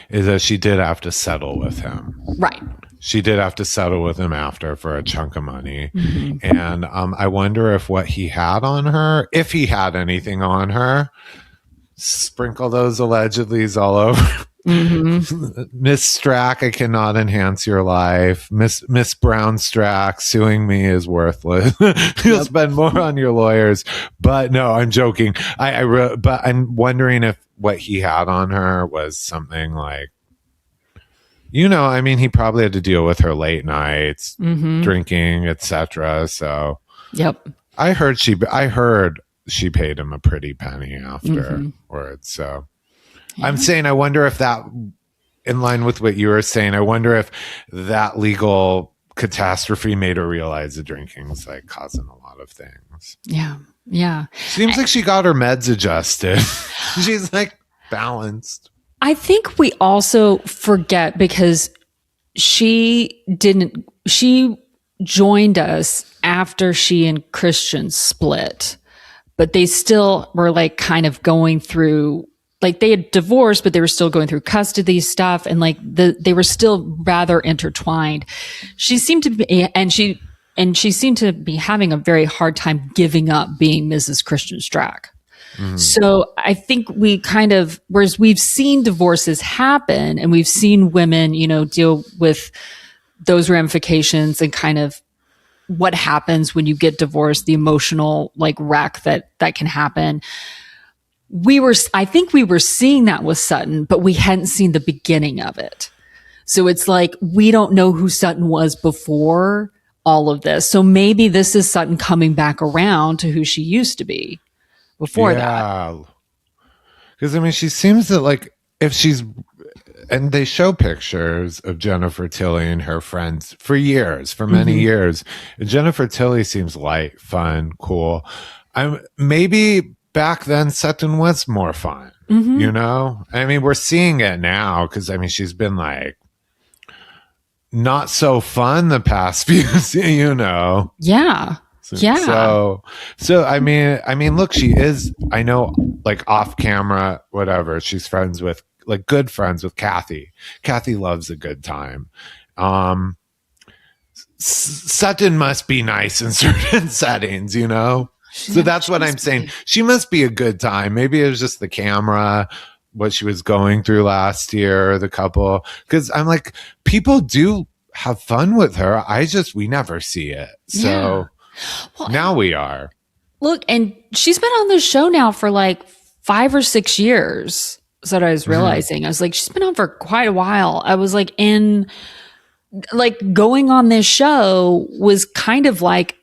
is that she did have to settle with him. Right. She did have to settle with him after for a chunk of money. And I wonder if what he had on her, if he had anything on her, sprinkle those allegedlys all over. Miss Strack, I cannot enhance your life. Miss Brown Strack, suing me is worthless. You'll spend more on your lawyers. But no, I'm joking. But I'm wondering if what he had on her was something like, you know, I mean, he probably had to deal with her late nights, drinking, etc. So, I heard she paid him a pretty penny afterwards. So, I'm saying, I wonder if that, in line with what you were saying, I wonder if that legal catastrophe made her realize the drinking was like causing a lot of things. Yeah. Seems like she got her meds adjusted. She's like balanced. I think we also forget because she joined us after she and Christian split, but they still were like kind of going through, like they had divorced, but they were still going through custody stuff. And like they were still rather intertwined. She seemed to be, and she seemed to be having a very hard time giving up being Mrs. Christian Strack. So I think we kind of, whereas we've seen divorces happen and we've seen women, you know, deal with those ramifications and kind of what happens when you get divorced, the emotional like wreck that can happen. I think we were seeing that with Sutton, but we hadn't seen the beginning of it. So it's like, we don't know who Sutton was before all of this. So maybe this is Sutton coming back around to who she used to be before that. Because I mean, she seems that like, if she's and they show pictures of Jennifer Tilly and her friends for years, for many years. And Jennifer Tilly seems light, fun, cool. Maybe back then Sutton was more fun, you know? I mean, we're seeing it now because, I mean, she's been like not so fun the past few, you know? Yeah. Yeah. So I mean, look, she is, I know, like off camera, whatever. She's friends with, like, good friends with Kathy. Kathy loves a good time. Sutton must be nice in certain settings, you know? So that's what I'm saying. She must be a good time. Maybe it was just the camera, what she was going through last year, the couple. Because I'm like, people do have fun with her. We never see it. So. Yeah. Well, now we are. Look, and she's been on this show now for like 5 or 6 years. So that I was realizing. I was like, she's been on for quite a while. I was like, going on this show was kind of like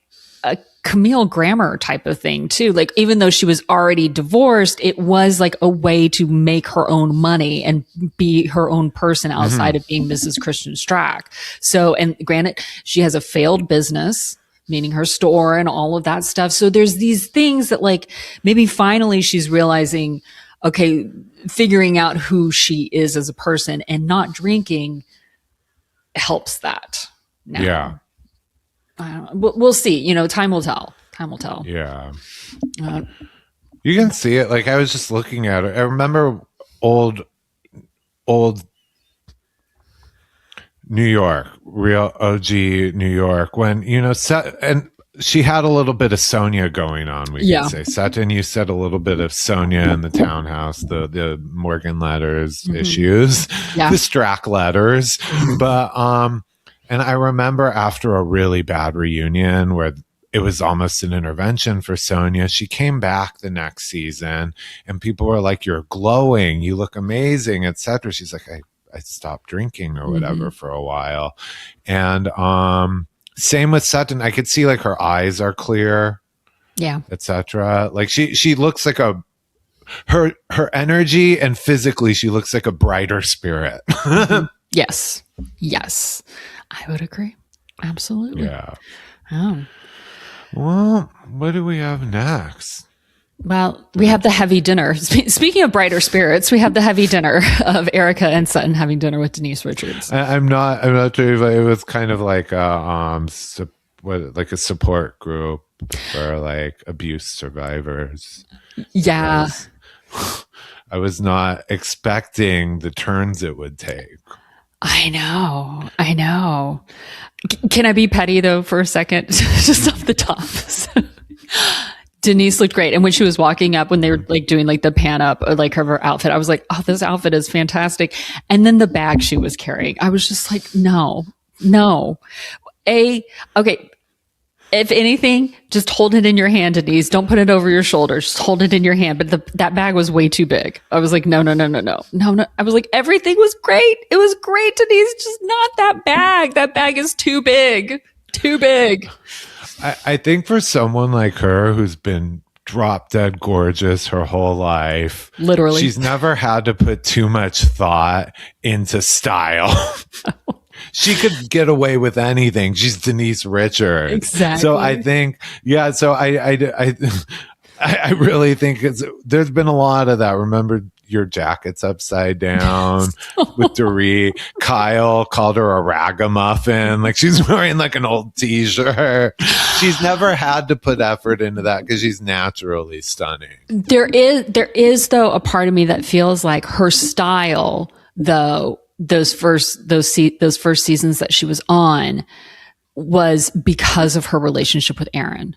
a Camille Grammer type of thing too. Like, even though she was already divorced, it was like a way to make her own money and be her own person outside of being Mrs. Christian Strack. So, and granted, she has a failed business, meaning her store and all of that stuff. So there's these things that, like, maybe finally she's realizing, okay, figuring out who she is as a person, and not drinking helps that now. Yeah. We'll see. You know, time will tell. Time will tell. Yeah. You can see it. Like, I was just looking at it. I remember old New York, real OG New York, when, you know, and she had a little bit of Sonia going on, we can say. Sutton, you said a little bit of Sonia in the townhouse, the Morgan letters issues, the Strack letters. But, and I remember after a really bad reunion where it was almost an intervention for Sonia, she came back the next season and people were like, "You're glowing, you look amazing," etc. She's like, I stopped drinking or whatever for a while. And same with Sutton. I could see, like, her eyes are clear, etc. Like, she looks like her energy, and physically she looks like a brighter spirit. Yes. I would agree. Absolutely. Yeah. Oh. Well, what do we have next? Well, we have the heavy dinner. Speaking of brighter spirits, we have the heavy dinner of Erica and Sutton having dinner with Denise Richards. I'm not sure if it was kind of like a like a support group for, like, abuse survivors. Yeah. I was not expecting the turns it would take. I know. Can I be petty though for a second? Just off the top. Denise looked great. And when she was walking up, when they were like doing like the pan up or like her outfit, I was like, oh, this outfit is fantastic. And then the bag she was carrying, I was just like, no. Okay. If anything, just hold it in your hand, Denise. Don't put it over your shoulders. Just hold it in your hand. But that bag was way too big. I was like, no. I was like, everything was great. It was great, Denise. Just not that bag. That bag is too big. I think for someone like her who's been drop dead gorgeous her whole life, literally, she's never had to put too much thought into style. She could get away with anything. She's Denise Richards. Exactly. So I think, so I really think there's been a lot of that. Remember, your jacket's upside down with Dorit. Kyle called her a ragamuffin. Like, she's wearing like an old t-shirt. She's never had to put effort into that because she's naturally stunning. There is though a part of me that feels like her style, though, those first seasons that she was on was because of her relationship with Aaron.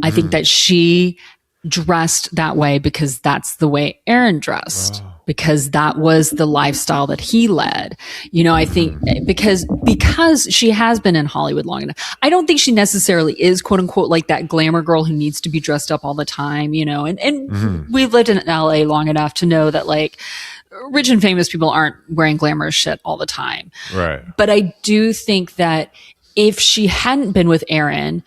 I think that she dressed that way because that's the way Aaron dressed, because that was the lifestyle that he led. You know, I think because she has been in Hollywood long enough. I don't think she necessarily is, quote unquote, like that glamour girl who needs to be dressed up all the time, you know, and we've lived in LA long enough to know that, like, rich and famous people aren't wearing glamorous shit all the time. Right. But I do think that if she hadn't been with Aaron,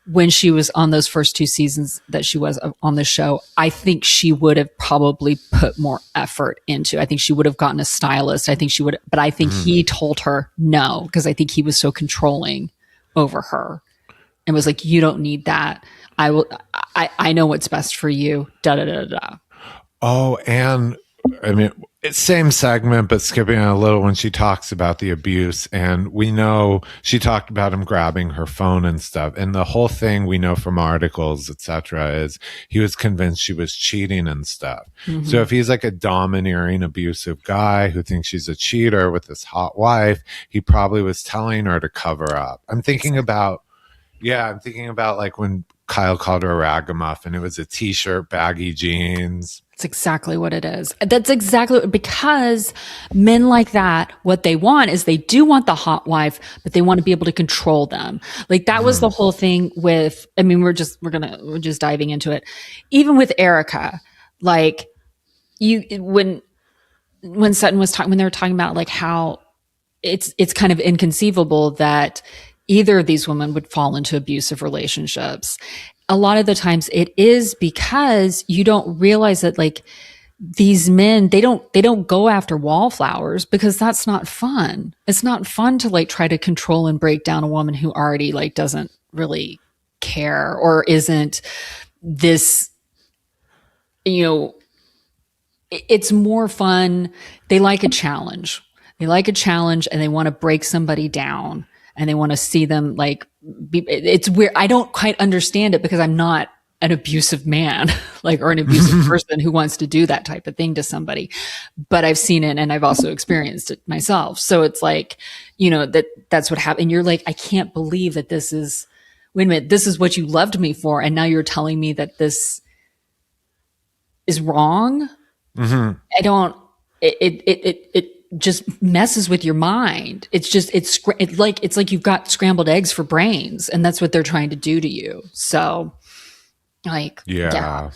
when she was on those first 2 seasons that she was on the show, I think she would have probably put more effort into. I think she would have gotten a stylist. I think she would, but I think he told her no, because I think he was so controlling over her and was like, you don't need that. I know what's best for you. Da da da da. Oh, and I mean, it's same segment, but skipping a little when she talks about the abuse. And we know she talked about him grabbing her phone and stuff. And the whole thing we know from articles, etc., is he was convinced she was cheating and stuff. So if he's like a domineering, abusive guy who thinks she's a cheater with this hot wife, he probably was telling her to cover up. I'm thinking about like when Kyle called her a ragamuffin. It was a t-shirt, baggy jeans. That's exactly what it is. That's exactly because men like that, what they want is they do want the hot wife, but they want to be able to control them. Like that was the whole thing with, I mean, we're just diving into it. Even with Erica, like when Sutton was talking, when they were talking about like how it's kind of inconceivable that either of these women would fall into abusive relationships. A lot of the times it is because you don't realize that like these men, they don't go after wallflowers because that's not fun. It's not fun to like try to control and break down a woman who already like doesn't really care or isn't this, you know, it's more fun. They like a challenge. They like a challenge and they want to break somebody down. And they want to see them like, it's weird. I don't quite understand it because I'm not an abusive man, like, or an abusive person who wants to do that type of thing to somebody. But I've seen it and I've also experienced it myself. So it's like, you know, that's what happened. And you're like, I can't believe that this is, wait a minute, this is what you loved me for. And now you're telling me that this is wrong. I don't, it just messes with your mind. It's like you've got scrambled eggs for brains, and that's what they're trying to do to you. So like, yeah.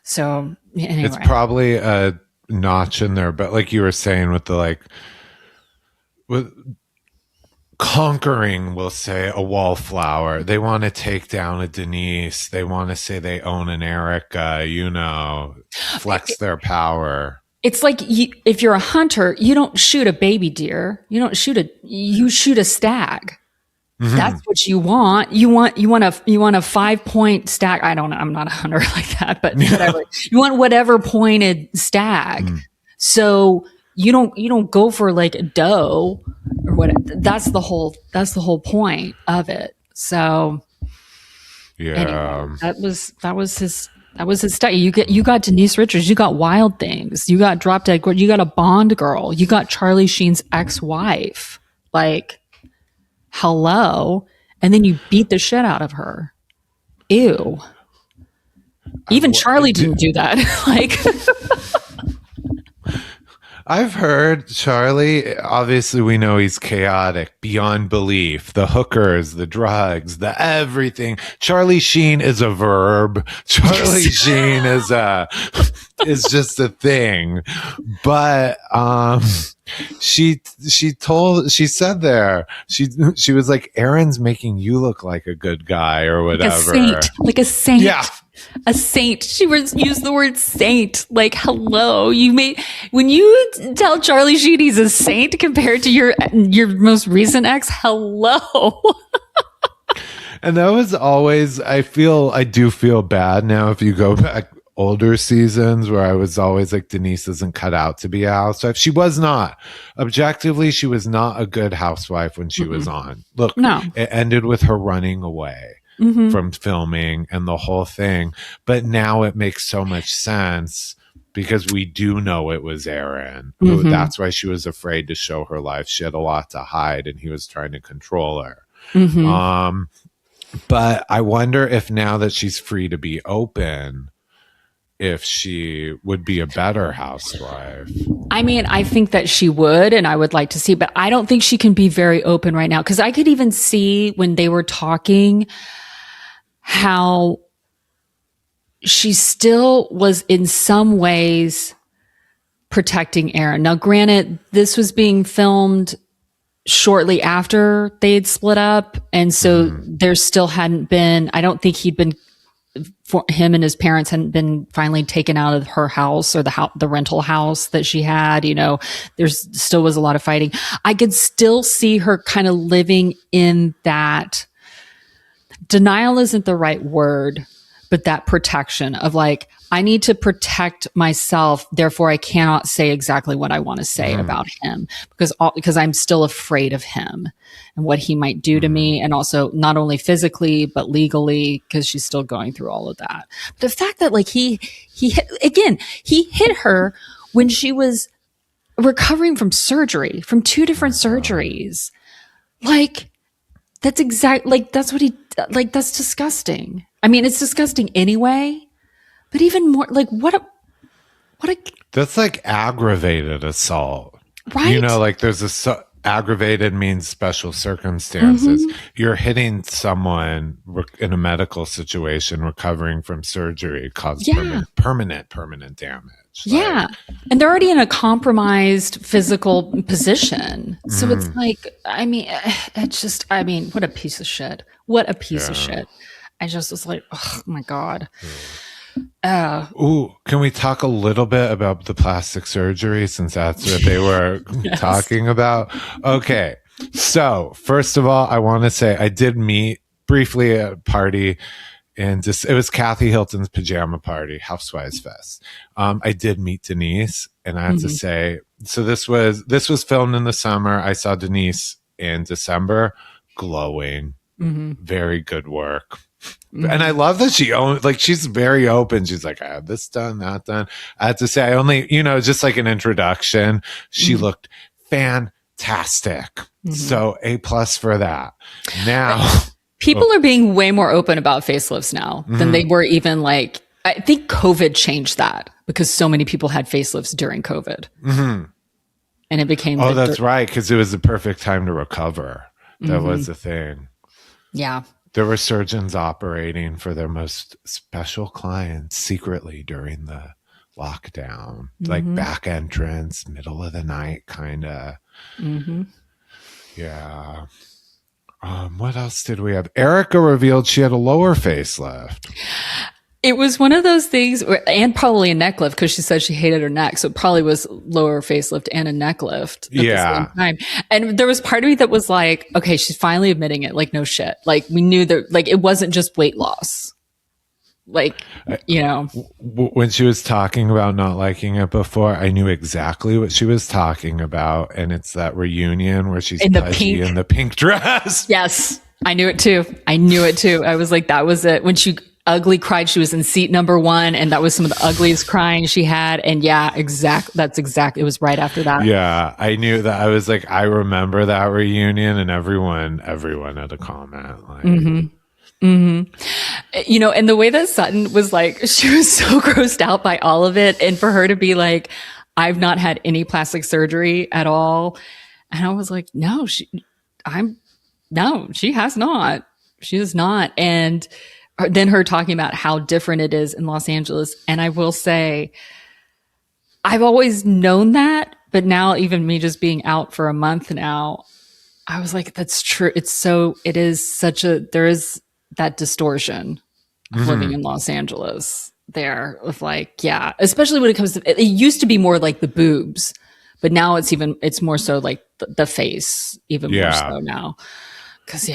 So anyway. It's probably a notch in there, but like you were saying with the like, with conquering, we'll say, a wallflower. They want to take down a Denise. They want to say they own an Erica, you know, flex their power. It's like if you're a hunter, you don't shoot a baby deer. You shoot a stag. That's what you want. You want a 5-point stag. I don't know. I'm not a hunter like that, but whatever. You want whatever pointed stag. So you don't go for like a doe or what. That's the whole point of it. So yeah, anyway, that was his study. You got Denise Richards, you got Wild Things, you got Drop Dead Gorgeous, you got a Bond girl, you got Charlie Sheen's ex-wife. Like, hello. And then you beat the shit out of her. Ew. Even Charlie didn't do that. Like, I've heard Charlie, obviously we know he's chaotic beyond belief. The hookers, the drugs, the everything. Charlie Sheen is a verb. Charlie Sheen is just a thing. But she said there, she was like, Aaron's making you look like a good guy or whatever. Like a saint. Yeah. A saint. She used the word saint. Like, hello. When you tell Charlie Sheen he's a saint compared to your most recent ex, hello. And that was always, I do feel bad now if you go back older seasons where I was always like, Denise isn't cut out to be a housewife. She was not. Objectively, she was not a good housewife when she was on. Look, no. It ended with her running away. From filming and the whole thing. But now it makes so much sense because we do know it was Aaron. That's why she was afraid to show her life. She had a lot to hide and he was trying to control her. But I wonder if now that she's free to be open, if she would be a better housewife. I mean, I think that she would, and I would like to see, but I don't think she can be very open right now. Because I could even see when they were talking how she still was in some ways protecting Aaron. Now, granted, this was being filmed shortly after they'd split up. And so there still hadn't been, I don't think for him and his parents hadn't been finally taken out of her house or the rental house that she had. There's still was a lot of fighting. I could still see her kind of living in that. Denial isn't the right word, but that protection of like, I need to protect myself. Therefore, I cannot say exactly what I want to say about him because I'm still afraid of him and what he might do to me. And also not only physically, but legally, because she's still going through all of that. But the fact that like he hit her when she was recovering from surgery, from 2 different surgeries. Like, that's that's disgusting. I mean, it's disgusting anyway. But even more, like, what a. That's like aggravated assault. Right? Like there's aggravated means special circumstances. You're hitting someone in a medical situation recovering from surgery causes permanent damage. Yeah. And they're already in a compromised physical position. So it's like, I mean, what a piece of shit. What a piece of shit. I just was like, oh my God. Can we talk a little bit about the plastic surgery since that's what they were talking about? Okay. So first of all, I want to say I did meet briefly at a party and it was Kathy Hilton's pajama party, Housewives Fest. I did meet Denise and I have to say, so this was filmed in the summer. I saw Denise in December, glowing, very good work. And I love that she's very open. She's like, I have this done, that done. I have to say, I only, just like an introduction, she looked fantastic. So A+ for that. Now, people are being way more open about facelifts now than they were even like, I think COVID changed that because so many people had facelifts during COVID. And it became. Oh, that's right. Because it was the perfect time to recover. That was the thing. Yeah. There were surgeons operating for their most special clients secretly during the lockdown, like back entrance, middle of the night, kind of. Yeah. What else did we have? Erica revealed she had a lower facelift. It was one of those things, and probably a neck lift because she said she hated her neck. So it probably was lower facelift and a neck lift at the same time. And there was part of me that was like, okay, she's finally admitting it. Like, no shit. Like, we knew that, like, it wasn't just weight loss. Like, When she was talking about not liking it before, I knew exactly what she was talking about. And it's that reunion where she's in the pink dress. Yes. I knew it too. I was like, that was it. When she ugly cried, she was in seat number 1, and that was some of the ugliest crying she had. And it was right after that. Yeah, I knew that. I was like, I remember that reunion, and everyone had a comment like and the way that Sutton was like, she was so grossed out by all of it, and for her to be like, I've not had any plastic surgery at all, and I was like, no, she has not. She is not. And then her talking about how different it is in Los Angeles. And I will say, I've always known that, but now even me just being out for a month now, I was like, that's true. There is that distortion of living in Los Angeles there of like, yeah, especially when it comes to, it used to be more like the boobs, but now it's more so like the face, even more so now. Cause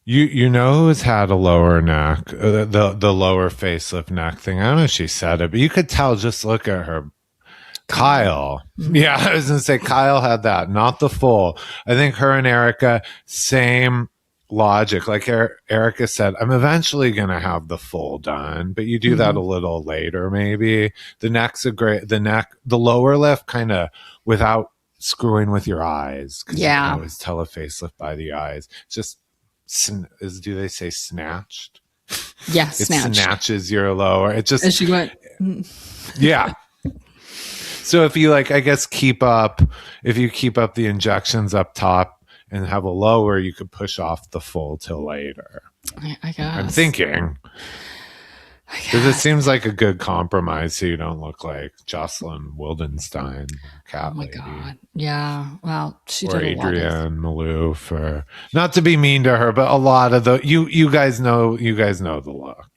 You know who's had a lower neck, the lower facelift neck thing. I don't know if she said it, but you could tell, just look at her. Kyle. Yeah, I was going to say Kyle had that, not the full. I think her and Erica, same logic. Like Erica said, I'm eventually going to have the full done, but you do that a little later maybe. The lower lift kind of without screwing with your eyes. Because you can always tell a facelift by the eyes. Just, do they say snatched? Yeah, it snatches your lower. It just, as she went. Yeah. So if you keep up the injections up top and have a lower, you could push off the full till later. I guess. I'm thinking. Because it seems like a good compromise so you don't look like Jocelyn Wildenstein, cat Oh my lady. God. Yeah. Well, she Or did a lot of. Adrienne Malouf, or not to be mean to her, but a lot of the you guys know the look.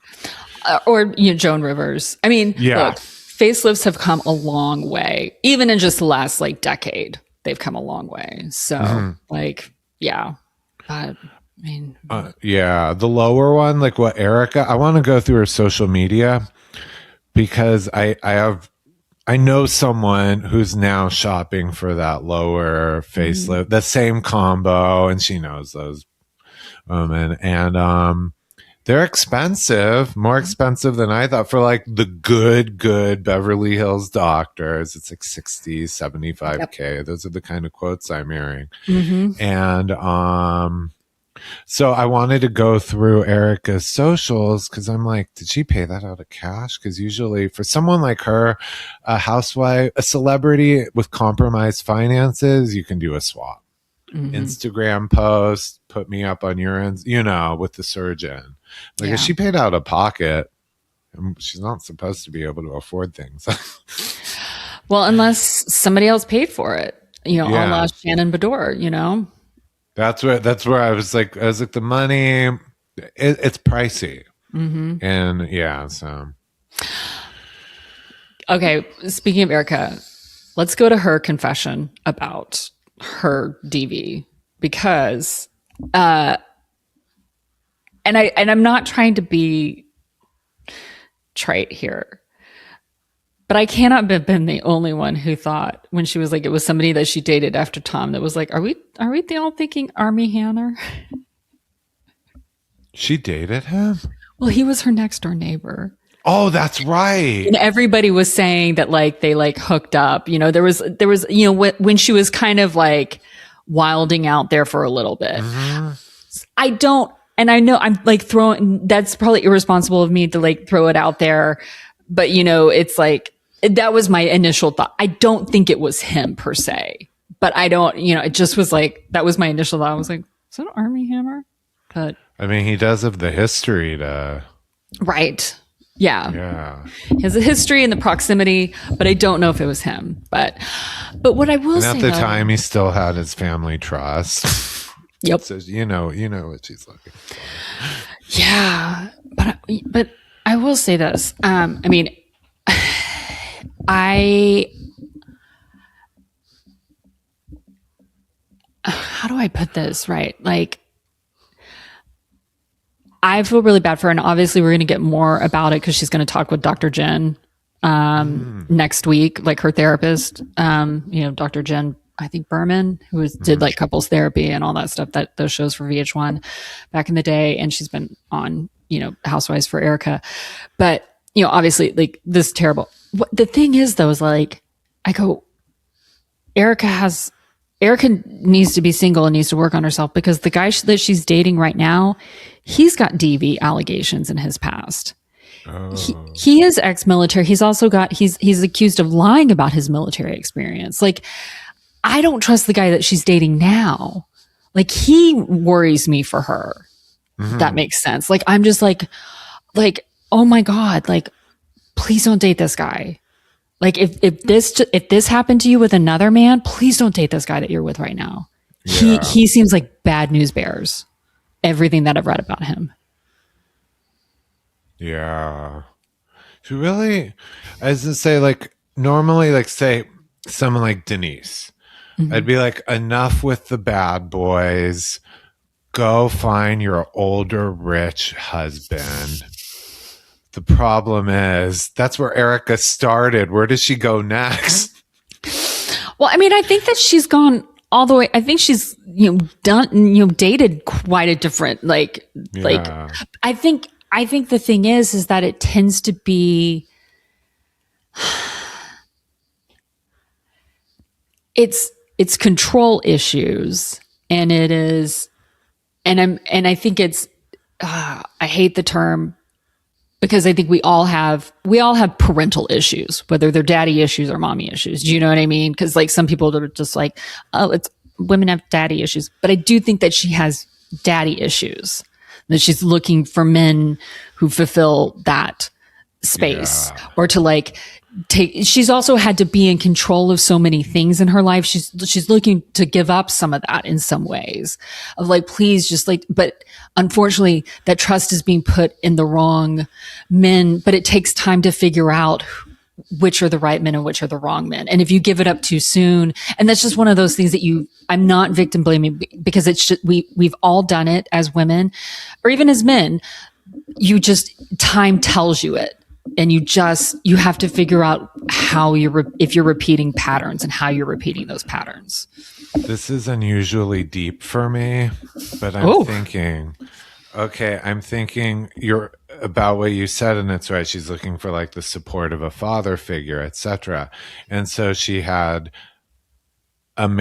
Or Joan Rivers. I mean, Yeah. look, facelifts have come a long way. Even in just the last like decade, they've come a long way. So like, yeah. But I mean, Yeah, the lower one, like what Erica, I want to go through her social media because I know someone who's now shopping for that lower facelift, the same combo, and she knows those women. And they're expensive, more expensive than I thought for like the good Beverly Hills doctors. It's like 60, 75K. Those are the kind of quotes I'm hearing. And so I wanted to go through Erica's socials because I'm like, did she pay that out of cash? Because usually for someone like her, a housewife, a celebrity with compromised finances, you can do a swap. Instagram post, put me up on your ends, with the surgeon. Like if she paid out of pocket, she's not supposed to be able to afford things. well, unless somebody else paid for it, a la Shannon Bedore, That's where I was like, the money, it's pricey. And yeah, so. Okay. Speaking of Erica, let's go to her confession about her DV because, and I'm not trying to be trite here, but I cannot have been the only one who thought when she was like, it was somebody that she dated after Tom that was like, are we the all thinking Armie Hammer? She dated him? Well, he was her next door neighbor. Oh, that's right. And everybody was saying that like they like hooked up. There was when she was kind of like wilding out there for a little bit. I don't, and I know I'm like that's probably irresponsible of me to like throw it out there, but it's like that was my initial thought. I don't think it was him per se, but I don't, it just was like that was my initial thought. I was like, is that Armie Hammer? But I mean, he does have the history to. Right. Yeah. Yeah. He has a history and the proximity, but I don't know if it was him. But what I will say at the time, he still had his family trust. Yep. So you know what she's looking for. Yeah, but I will say this. I mean, how do I put this right? Like, I feel really bad for her, and obviously we're going to get more about it because she's going to talk with Dr. Jen next week, like her therapist. Dr. Jen, I think Berman, who did like couples therapy and all that stuff, that those shows for VH1 back in the day, and she's been on Housewives for Erica. But obviously, like this is terrible. The thing is, though, is like I go, Erica needs to be single and needs to work on herself because the guy that she's dating right now, he's got DV allegations in his past. Oh. He is ex-military. He's also he's accused of lying about his military experience. Like, I don't trust the guy that she's dating now. Like, he worries me for her. If that makes sense. Like, I'm just like, oh my God, like, please don't date this guy. Like if this happened to you with another man, please don't date this guy that you're with right now. Yeah. He seems like bad news bears. Everything that I've read about him. Yeah. She really, I was gonna say, like, normally, like, say someone like Denise, I'd be like, enough with the bad boys. Go find your older rich husband. The problem is that's where Erica started. Where does she go next? Well, I mean, I think that she's gone all the way. I think she's, dated quite a different, like, I think the thing is that it tends to be, it's control issues, and it is, and I think it's, I hate the term, because I think we all have parental issues, whether they're daddy issues or mommy issues. Do you know what I mean? Because like some people are just like, oh, it's women have daddy issues. But I do think that she has daddy issues, that she's looking for men who fulfill that space or to like she's also had to be in control of so many things in her life. She's looking to give up some of that in some ways of like, please just like, but unfortunately that trust is being put in the wrong men, but it takes time to figure out which are the right men and which are the wrong men. And if you give it up too soon, and that's just one of those things that I'm not victim blaming because it's just, we've all done it as women or even as men. Time tells you it. And you have to figure out how if you're repeating patterns and how you're repeating those patterns. This is unusually deep for me, but I'm thinking you're about what you said, and it's right. She's looking for like the support of a father figure, etc. And so she had Tom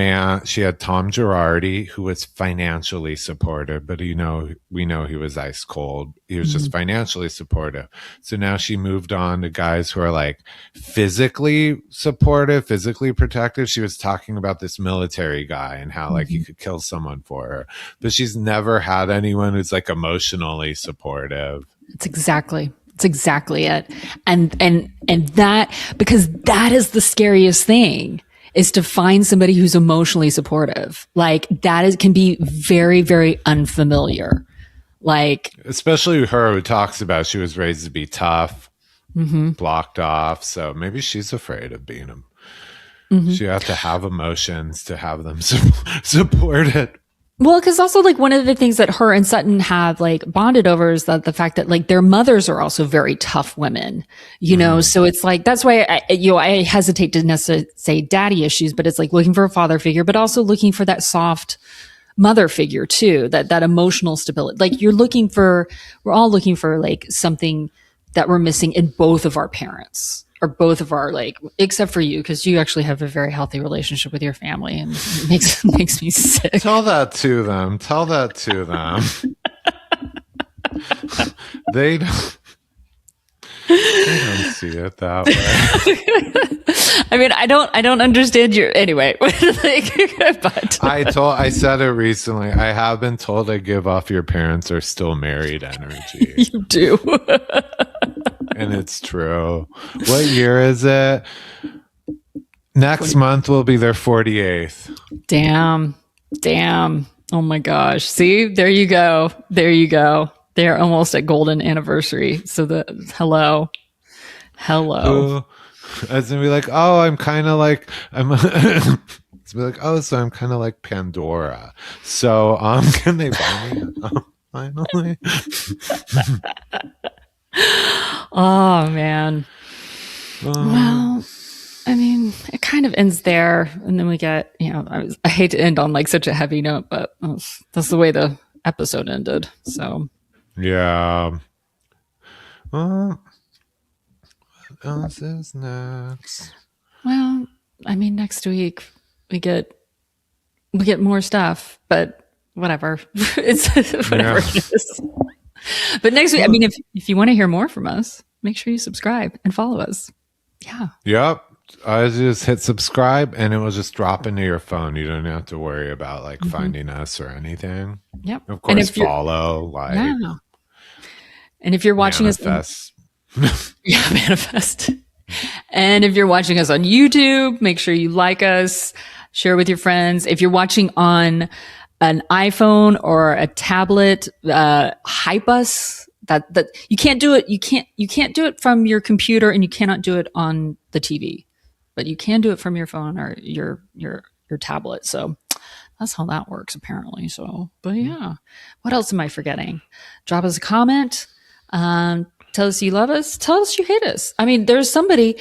Girardi, who was financially supportive, but we know he was ice cold. He was just financially supportive. So now she moved on to guys who are like physically supportive, physically protective. She was talking about this military guy and how like he could kill someone for her, but she's never had anyone who's like emotionally supportive. It's exactly it. And that, because that is the scariest thing, is to find somebody who's emotionally supportive. Like that can be very, very unfamiliar. Like, especially her who talks about she was raised to be tough, blocked off. So maybe she's afraid of being him. She has to have emotions to have them supported. Well, because also like one of the things that her and Sutton have like bonded over is that the fact that like their mothers are also very tough women, you know? So it's like, that's why I hesitate to necessarily say daddy issues, but it's like looking for a father figure, but also looking for that soft mother figure too, that emotional stability. Like we're all looking for like something that we're missing in both of our parents. Or both of our, like, except for you, because you actually have a very healthy relationship with your family, and it makes me sick. Tell that to them. They don't see it that way. I mean, I don't understand your anyway. But I said it recently. I have been told I give off your parents are still married energy. You do. And it's true. What year is it? Next month will be their 48th. Damn. Oh my gosh. See, there you go. They're almost at golden anniversary. So hello. As in be like, oh, I'm kind of like, it's be like, oh, so I'm kind of like Pandora. So, can they buy me? Finally. Oh man. Well, I mean, it kind of ends there, and then we get, I hate to end on like such a heavy note, but that's the way the episode ended. So yeah. What else is next? Well, I mean, next week we get more stuff, but whatever. It's whatever it is. But next week, I mean, if you want to hear more from us, make sure you subscribe and follow us. Yeah. Yep. I just hit subscribe and it will just drop into your phone. You don't have to worry about like finding us or anything. Yep. Of course, follow, like. Yeah. And if you're watching manifest. Manifest. And if you're watching us on YouTube, make sure you like us, share with your friends. If you're watching on an iPhone or a tablet, hype us. That you can't do it. You can't do it from your computer, and you cannot do it on the TV, but you can do it from your phone or your tablet. So that's how that works, apparently. So, but yeah, what else am I forgetting? Drop us a comment. Tell us you love us. Tell us you hate us. I mean, there's somebody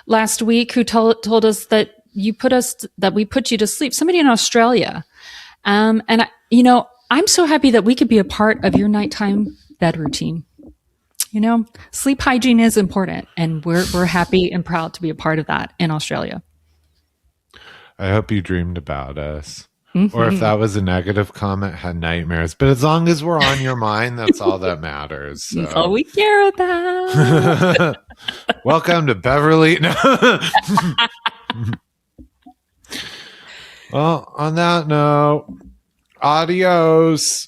last week who told us that we put you to sleep. Somebody in Australia. And I'm so happy that we could be a part of your nighttime bed routine. Sleep hygiene is important, and we're happy and proud to be a part of that in Australia. I hope you dreamed about us. Or if that was a negative comment, had nightmares. But as long as we're on your mind, that's all that matters. So. That's all we care about. Welcome to Beverly. Well, on that note, adios.